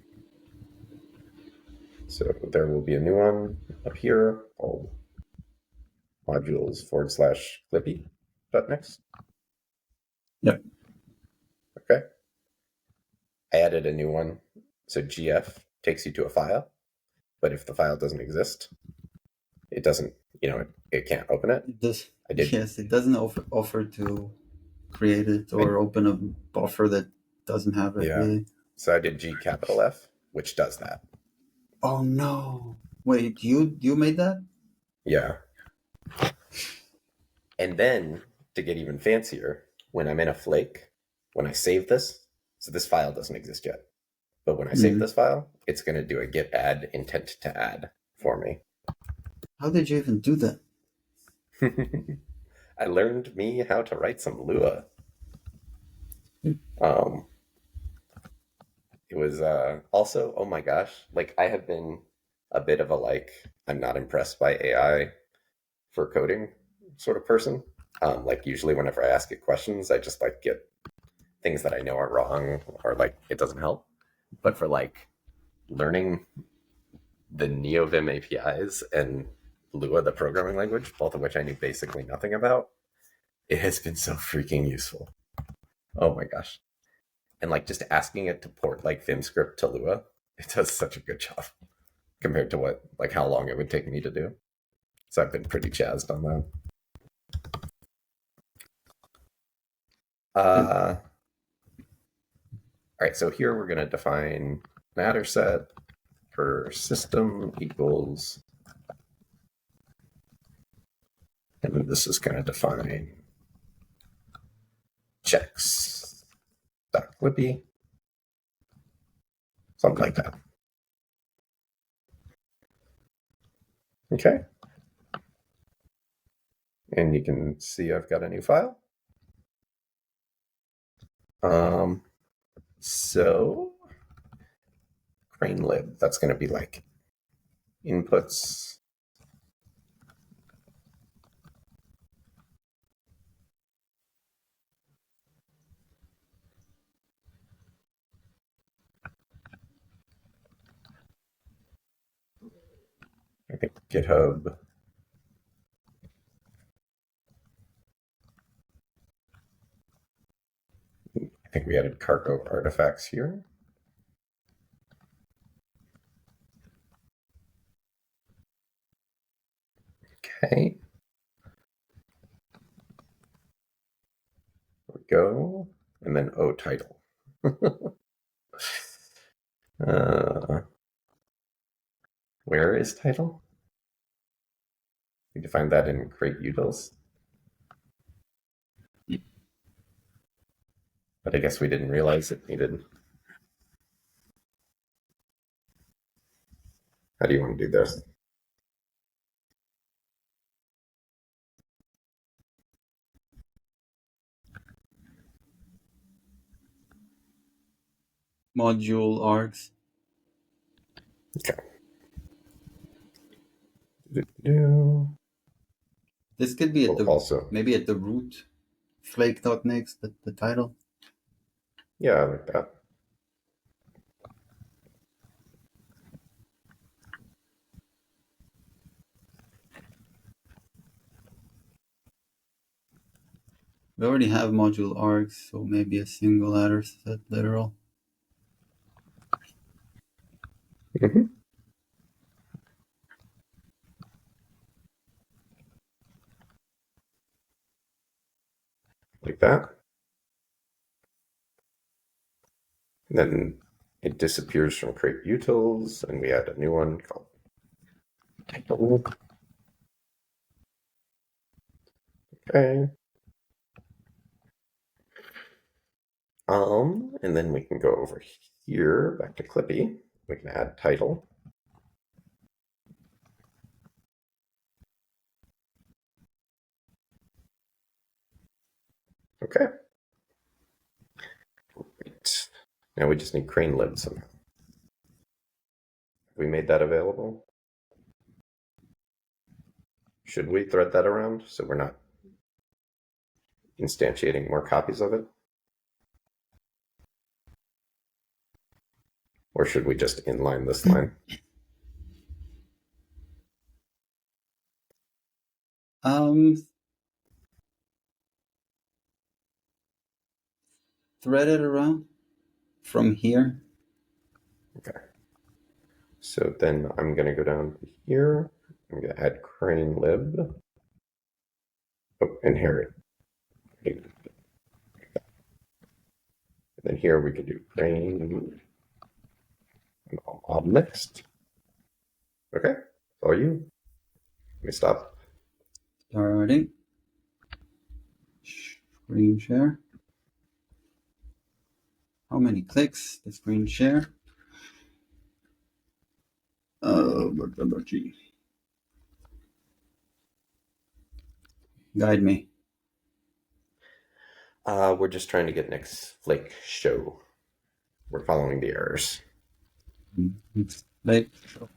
So there will be a new one up here called modules/Clippy.next. Yep. Okay. I added a new one. So GF takes you to a file, but if the file doesn't exist, it doesn't, it can't open it. It does. I did. Yes, it doesn't offer to create it or open a buffer that doesn't have it. Yeah. Really. So I did G_F, which does that. Oh no! Wait, you made that? Yeah. And then to get even fancier, when I'm in a flake, when I save this, so this file doesn't exist yet, but when I save this file, it's going to do a git add intent to add for me. How did you even do that? I learned me how to write some Lua. It was also, oh my gosh, like I have been a bit of a I'm not impressed by AI for coding sort of person. Like usually whenever I ask it questions, I just get things that I know are wrong or it doesn't help. But for learning the NeoVim APIs and Lua, the programming language, both of which I knew basically nothing about, it has been so freaking useful. Oh my gosh. And just asking it to port Vim script to Lua, it does such a good job compared to what how long it would take me to do. So I've been pretty jazzed on that. All right, so here we're going to define matter set for system equals, and then this is going to define checks.clippy, something like that. Okay. And you can see I've got a new file. So CraneLib, that's going to be inputs. I think GitHub. I think we added cargo artifacts here. Okay. There we go. And then title. Where is title? We defined that in create utils. But I guess we didn't realize it needed. How do you want to do this? Module args. Okay. This could be at maybe at the root. Flake.next, the title. Yeah, I like that. We already have module args, so maybe a single ladder set literal. Mm-hmm. Like that. And then it disappears from create utils, and we add a new one called title. Okay. And then we can go over here back to Clippy. We can add title. Okay. Great. Now we just need crane lib somehow. We made that available. Should we thread that around so we're not instantiating more copies of it? Or should we just inline this line? Thread it around from here. Okay. So then I'm going to go down here. I'm going to add crane lib. Oh, inherit. And then here we can do crane mob next. Okay, all you. Let me stop. Starting. Screen share. How many clicks? The screen share. Guide me. We're just trying to get next flake show. We're following the errors. Flake show.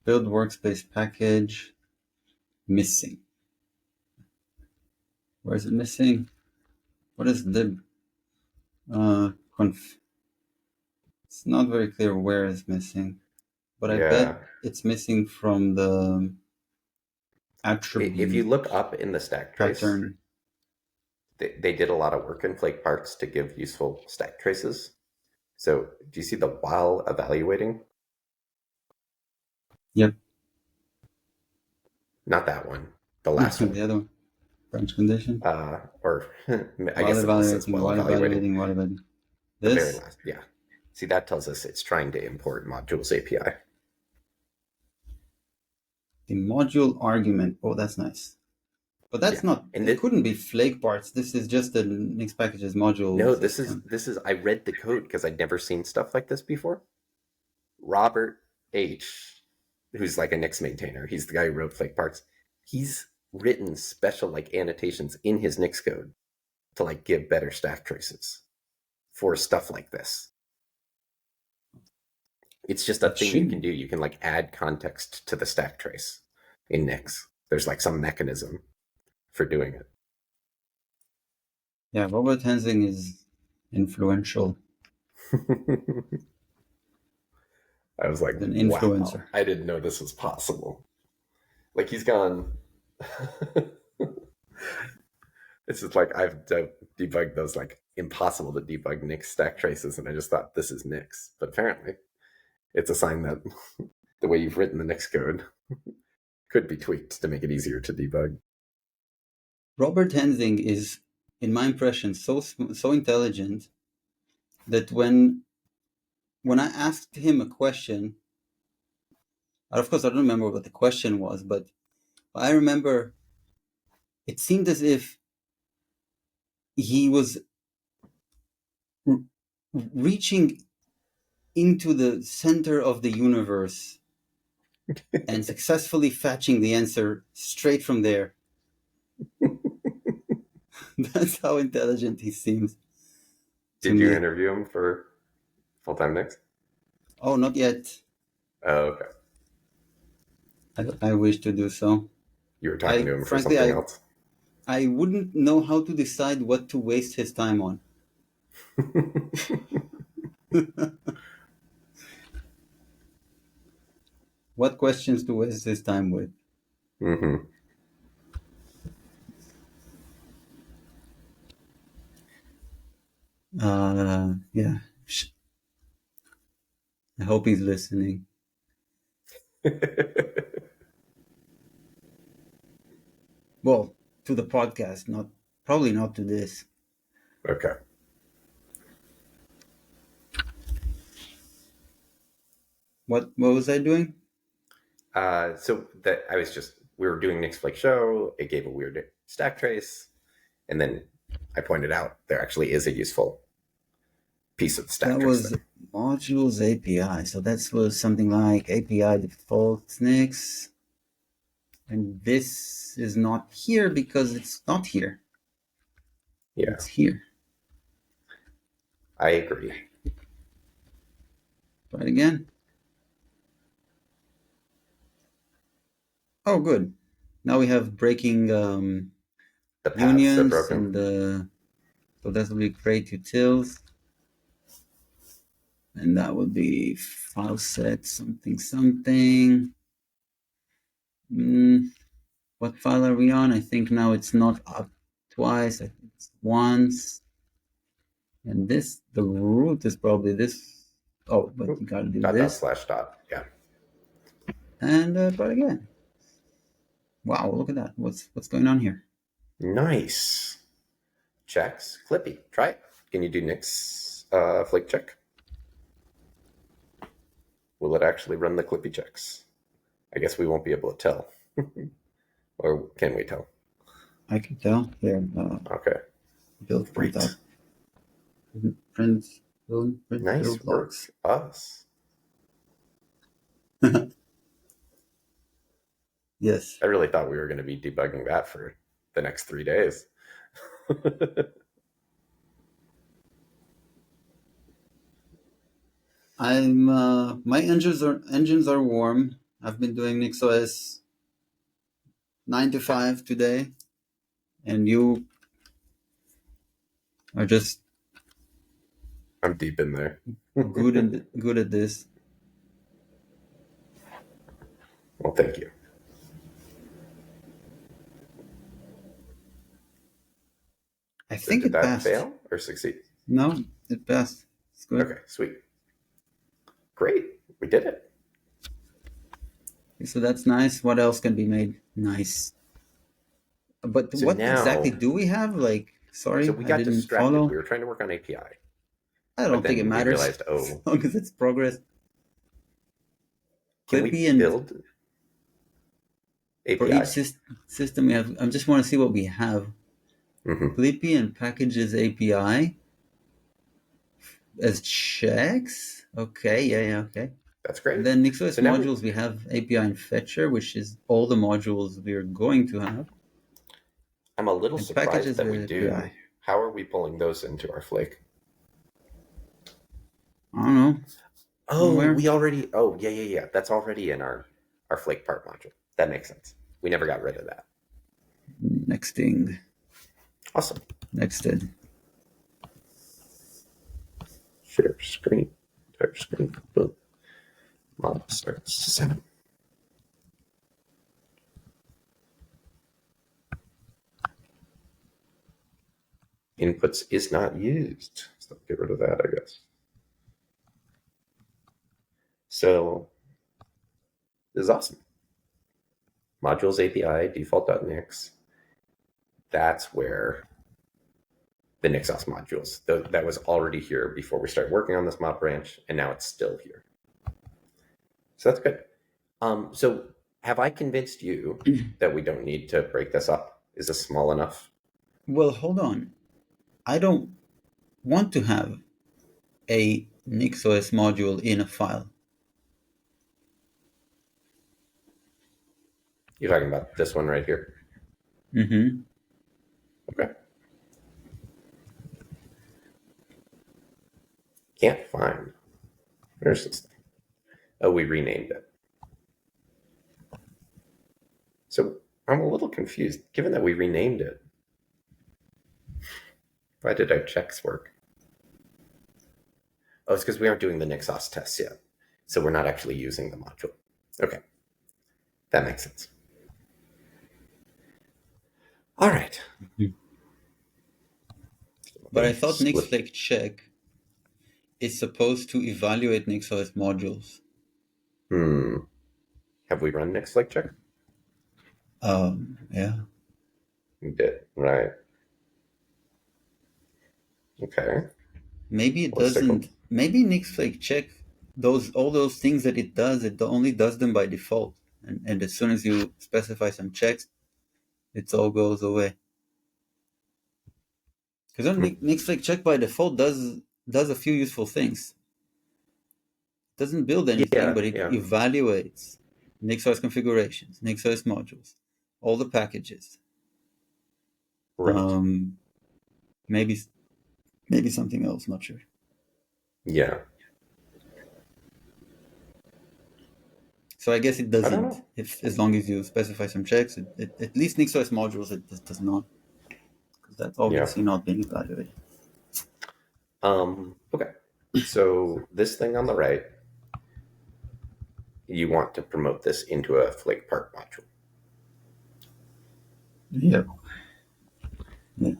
Build workspace package. Missing. Where is it missing? What is lib? Conf. It's not very clear where it's missing, but I bet it's missing from the attribute. If you look up in the stack trace, pattern. They did a lot of work in flake parts to give useful stack traces. So do you see the while evaluating? Yep. Not that one. The last one. The other one. Branch condition. Or I guess it says while evaluating. While evaluating. The very last. Yeah. See, that tells us it's trying to import modules API. The module argument. Oh, that's nice. But that's not. And it couldn't be flake parts. This is just the Nix packages module. No, this is. I read the code because I'd never seen stuff like this before. Robert H., who's like a Nix maintainer, he's the guy who wrote flake parts. He's written special like annotations in his Nix code to like give better stack traces for stuff like this. It's just a thing you can do. You can like add context to the stack trace in Nix. There's like some mechanism for doing it. Yeah, Robert Hensing is influential. I was like, An wow, influencer. I didn't know this was possible. Like he's gone. It's just like I've debugged those like impossible to debug Nix stack traces, and I just thought this is Nix. But apparently, it's a sign that the way you've written the Nix code could be tweaked to make it easier to debug. Robert Hensing is, in my impression, so intelligent that when I asked him a question, of course I don't remember what the question was, but I remember it seemed as if he was reaching into the center of the universe and successfully fetching the answer straight from there. That's how intelligent he seems to Did you me. interview him for full time Nix? Oh, not yet. Oh, okay. I wish to do so. You were talking to him for Frankly, something else. I wouldn't know how to decide what to waste his time on. What questions to waste his time with? Mm-hmm. Yeah. I hope he's listening. Well, to the podcast, probably not to this. Okay. What was I doing? So that I was just we were doing Nix Flake show. It gave a weird stack trace, and then I pointed out there actually is a useful piece of the stack That trace was there. modules API. So that was something like API default Nix. And this is not here because it's not here. Yeah, It's here. I agree. Try it again. Oh, good. Now we have breaking The paths are unions, broken. and so that will be create utils, and that will be file set something something. What file are we on? I think now it's not up twice. I think it's once. And this, the root is probably this. Oh, but you gotta do Dot this. slash dot. Yeah. And try it again. Wow, look at that. What's going on here? Nice. Checks. Clippy. Try it. Can you do Nix Flake check? Will it actually run the Clippy checks? I guess we won't be able to tell. Or can we tell? I can tell. Here, Okay. build print Great. up. Print build Nice build work, logs. us. Yes. I really thought we were going to be debugging that for the next 3 days. I'm my engines are warm. I've been doing NixOS 9 to 5 today, and you are just I'm deep in there. good at this. Well, thank you. I So think did it that passed. fail or succeed? No, it passed. It's good. Okay, sweet. Great. We did it. Okay, so that's nice. What else can be made nice? But So what exactly now, do we have? Like, sorry, so we I got didn't distracted. We follow. were trying to work on API, I but don't think it then we matters realized, as oh, long as it's progress. can we Clippy, and build for each API? system we have. I just want to see what we have. Mm-hmm. Clippy and packages API as checks. Okay, yeah, okay. That's great. And then NixOS So now modules, we have API and Fetcher, which is all the modules we are going to have. I'm a little And surprised packages that we with do. API. How are we pulling those into our Flake? I don't know. Oh, Somewhere. we already. Oh, yeah. That's already in our Flake part module. That makes sense. We never got rid of that. Nexting. Awesome. Nexted. Share screen. Boom. Inputs is not used. So get rid of that, I guess. So this is awesome. Modules API, default.nix. That's where the Nixos modules, that was already here before we started working on this mod branch, and now it's still here. So that's good. So have I convinced you that we don't need to break this up? Is this small enough? Well, hold on. I don't want to have a NixOS module in a file. You're talking about this one right here? Mm-hmm. Okay. Can't find. Where's this thing? Oh, we renamed it. So I'm a little confused. Given that we renamed it, why did our checks work? Oh, it's because we aren't doing the Nixos tests yet. So we're not actually using the module. Okay. That makes sense. All right. But I thought Nixflake check is supposed to evaluate NixOS modules. Have we run Nixflake check? Yeah. We did, right. Okay. Maybe it doesn't. Maybe Nixflake check all those things that it does. It only does them by default, and as soon as you specify some checks, it all goes away. Because Nixflake check by default does a few useful things. It doesn't build anything, but it evaluates NixOS configurations, NixOS modules, all the packages. Right. Maybe something else. Not sure. Yeah. So I guess it doesn't. As long as you specify some checks, at least NixOS modules it does not, because that's obviously not being evaluated. Okay. So this thing on the right, you want to promote this into a Flake Park module. Yeah.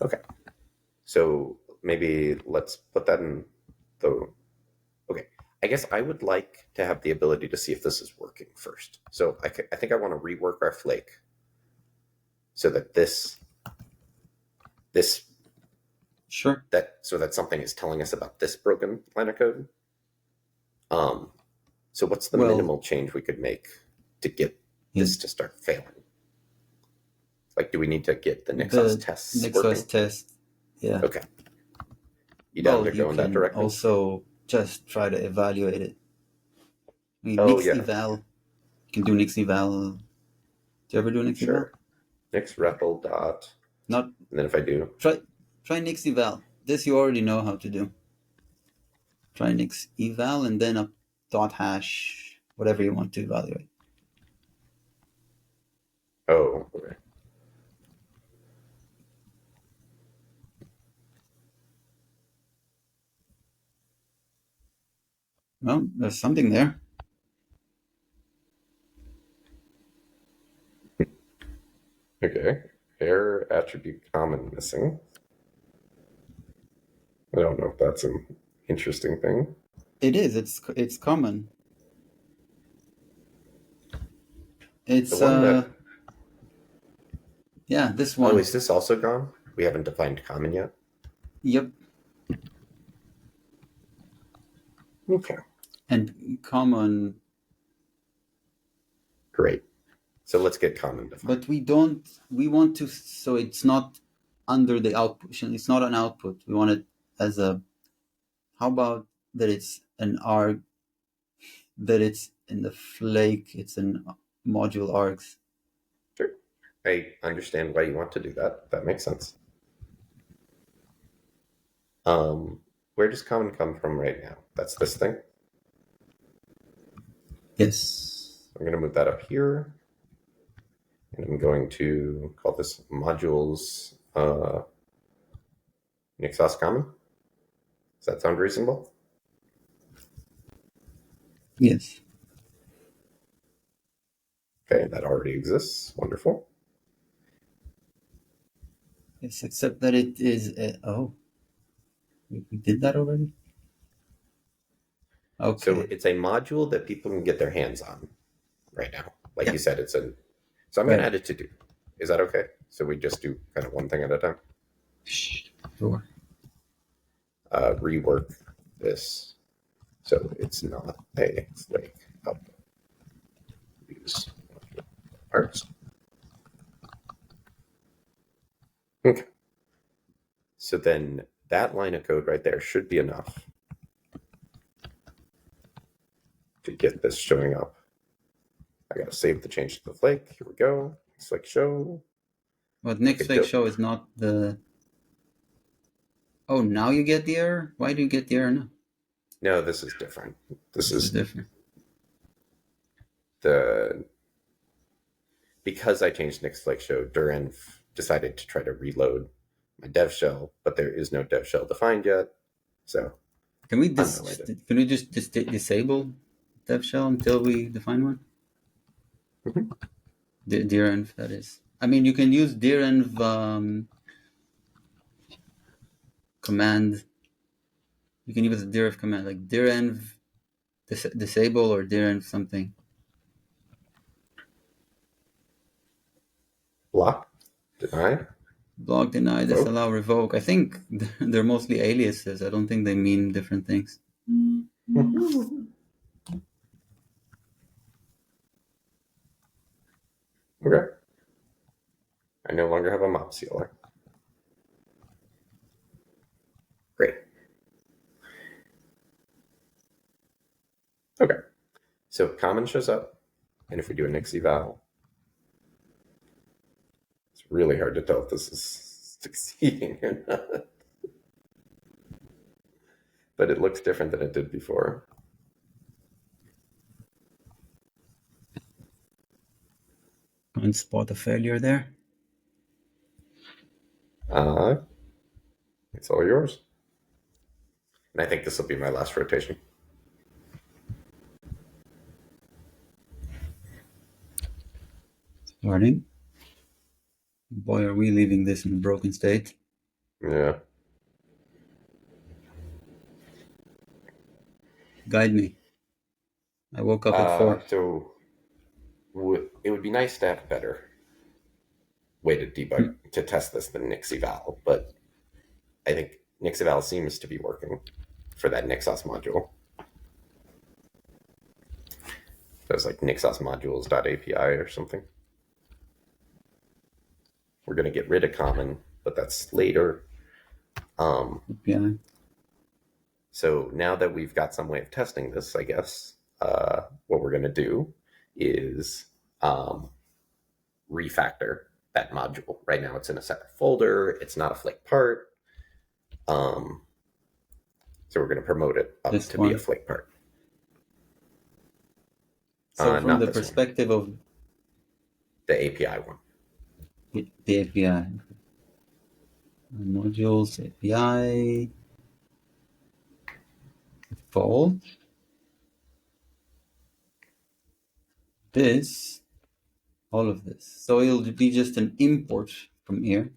Okay. So maybe let's put that in the. Okay. I guess I would like to have the ability to see if this is working first. So I think I want to rework our Flake so that this Sure. So that something is telling us about this broken line of code. So what's the minimal change we could make to get this to start failing? Like, do we need to get the Nixos tests working? Test, yeah. Okay. You down to go in that direction? Also, just try to evaluate it. I mean, Nix eval. You can do Nix eval. Do you ever do Nix eval? Sure. Nix REPL dot. Not. And then if I do. Try Nix eval. This you already know how to do. Try Nix eval and then a dot hash, whatever you want to evaluate. Oh, okay. Well, there's something there. Okay. Error attribute common missing. I don't know if that's an interesting thing. It is. It's common. It's the one that. Yeah, this one. Oh, is this also gone? We haven't defined common yet. Yep. Okay. And common. Great. So let's get common defined. But we want to, so it's not under the output. It's not an output. We want it as a, how about that it's an arg, that it's in the flake, it's an module args. Sure. I understand why you want to do that. That makes sense. Where does common come from right now? That's this thing? Yes. I'm going to move that up here. And I'm going to call this modules Nixos common. Does that sound reasonable? Yes. Okay, that already exists. Wonderful. Yes, except that it is. We did that already. So Okay. it's a module that people can get their hands on right now. Like you Yep. said, it's a. So I'm going to Right. add it to do. Is that okay? So we just do kind of one thing at a time. Sure. Rework this so it's not a flake up use parts. Okay. So then that line of code right there should be enough to get this showing up. I got to save the change to the flake. Here we go. Flake show. But next Okay, fake show is not the. Oh, now you get the error? Why do you get the error now? no, this is different. This This is is different. the because I changed Nick's Flake Show, Durenv decided to try to reload my dev shell, but there is no dev shell defined yet. So Can we just disable dev shell until we define one? Mhm. Direnv, that is. I mean, you can use direnv command. You can use a direnv command like direnv disable or direnv something. Block, deny, Block, deny, revoke. disallow, revoke. I think they're mostly aliases. I don't think they mean different things. Okay. I no longer have a mop sealer. Great. Okay. So common shows up, and if we do a Nix eval, it's really hard to tell if this is succeeding or not. But it looks different than it did before. Can't spot a failure there. It's all yours. And I think this will be my last rotation. Starting. Boy, are we leaving this in a broken state. Yeah. Guide me. I woke up at 4. So it would be nice to have a better way to debug, to test this than Nix eval, but I think Nix eval seems to be working for that Nixos module. There's like nixosmodules.api or something. We're going to get rid of common, but that's later. API. So now that we've got some way of testing this, I guess what we're going to do is refactor that module. Right now it's in a separate folder. It's not a Flake part. So we're going to promote it up This to one. be a Flake part. So from the Not this one. perspective of The API one. the API. Modules, API, default. This, all of this. So it'll be just an import from here.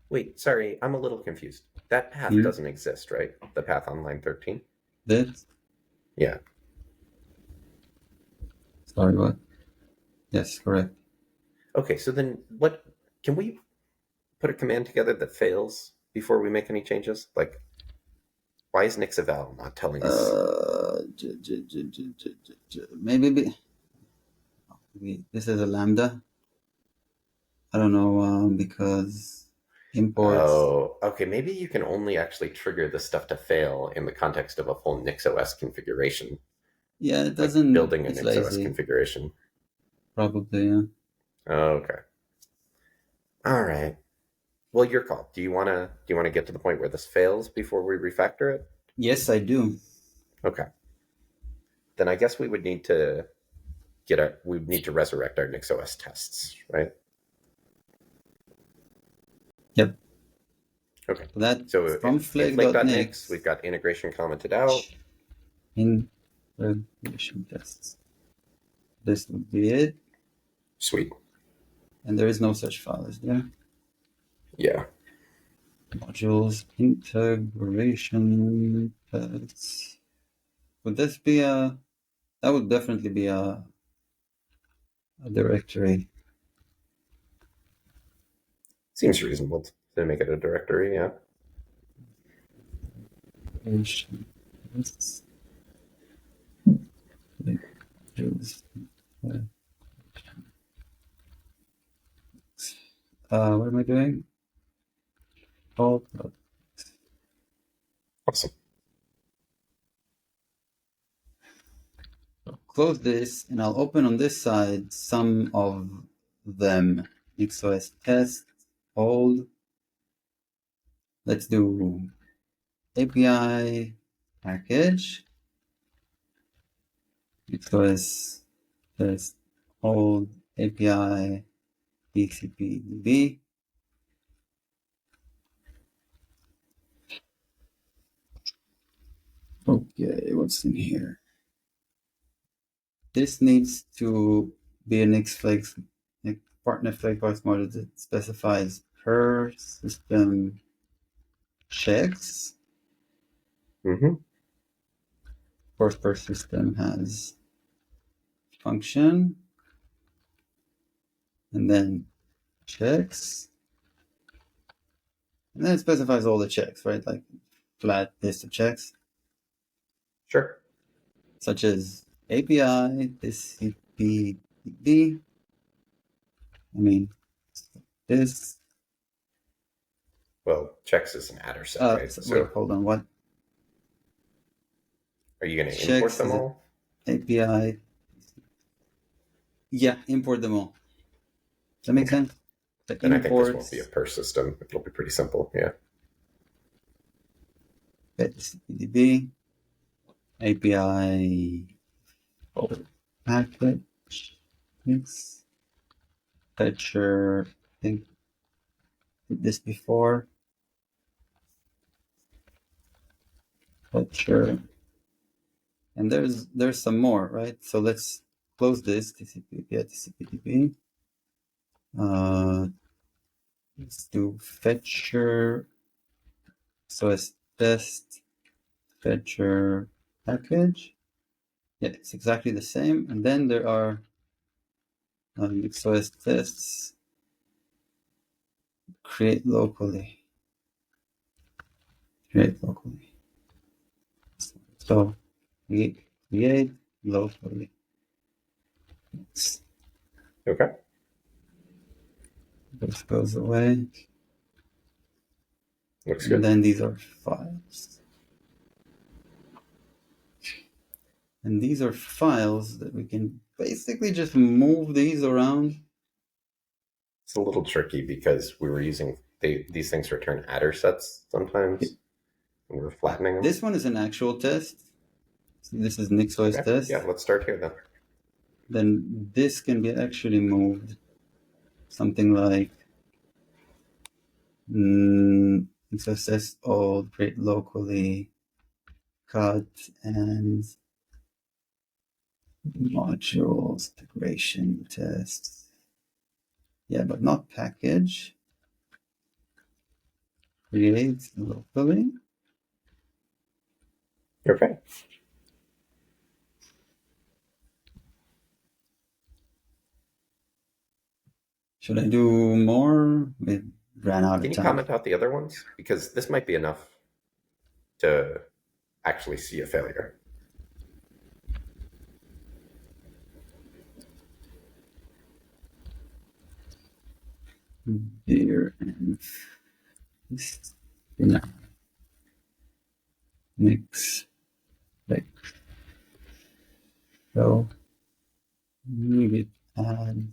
Wait, sorry, I'm a little confused. That path Here. doesn't exist, right? The path on line 13? This. Yeah. Sorry, what? Yes, correct. Okay, so then what can we put a command together that fails before we make any changes? Like, why is Nix eval not telling us? Maybe this is a lambda. I don't know because imports. Oh, okay. Maybe you can only actually trigger the stuff to fail in the context of a full NixOS configuration. Yeah, it Like doesn't. building an It's NixOS lazy. configuration. Probably, yeah. Okay. All right. Well, your call. Do you wanna get to the point where this fails before we refactor it? Yes, I do. Okay. Then I guess we would need to resurrect our NixOS tests, right? Yep. Okay. So that So from in flake.nix, flake.nix we've got integration commented out. in regression tests. This would be it. Sweet. And there is no such file, is there? Yeah. Modules, integration, tests. Would this be that would definitely be a directory. Seems reasonable to make it a directory, yeah. Tests, modules, what am I doing? All Awesome. close this, and I'll open on this side some of them. XOS test, hold. Let's do API package. XOS test, hold, API TCP/DB. Okay, what's in here? This needs to be an X-Flake partner flake-box model that specifies per system checks. Mm-hmm. Of course, per system has function, and then checks, and then it specifies all the checks, right? Like flat list of checks, Sure. such as API, TCP/DB. I mean, this. Well, checks is an adder set, right? Wait, hold on. What? Are you going to Checks import them is all? API. Yeah, import them all. Does that make sense? The Then I think this imports. won't be a per system. It'll be pretty simple, yeah. TCP/DB, API package, mix, fetcher. I think did this before. Fetcher, and there's some more, right? So let's close this TCP. Yeah, TCP/DB. Let's do fetcher. So it's test fetcher package. Yeah, it's exactly the same. And then there are XOS tests create locally. Create locally. So create locally. Okay. This goes away. Looks And good. then these are files. And these are files that we can basically just move these around. It's a little tricky because we were using these things return adder sets sometimes, and we're flattening them. This one is an actual test. This is NixOS test. Yeah, let's start here then. Then this can be actually moved something like XOS test all create locally, cut, and modules integration tests. Yeah, but not package. Create locally. Okay. Should I do more? We ran out of time. Can you comment out the other ones? Because this might be enough to actually see a failure. Beer and no. Mix like so maybe add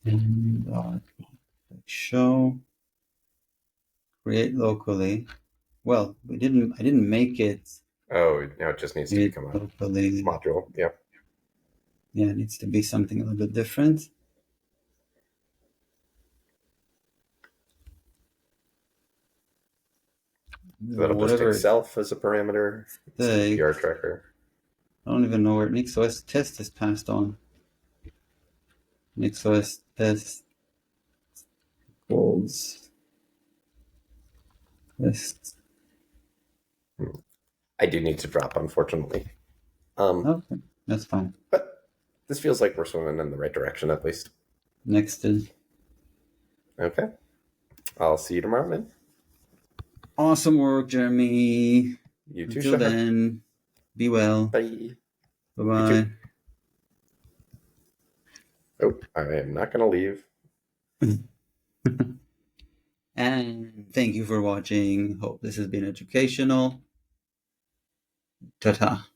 and show create locally. Well, I didn't make it. Oh, now it just needs to become a locally. module. Yeah. Yeah, it needs to be something a little bit different. So that'll just take self as a parameter. PR tracker. I don't even know where NixOS test is passed on. NixOS test equals test. I do need to drop, unfortunately. Okay, that's fine. But this feels like we're swimming in the right direction at least. Next is Okay. I'll see you tomorrow, man. awesome work, Jeremy. You too, Until Shahar. then, be well. Bye. Bye You too. bye. Oh, I am not going to leave. And thank you for watching. Hope this has been educational. Ta ta.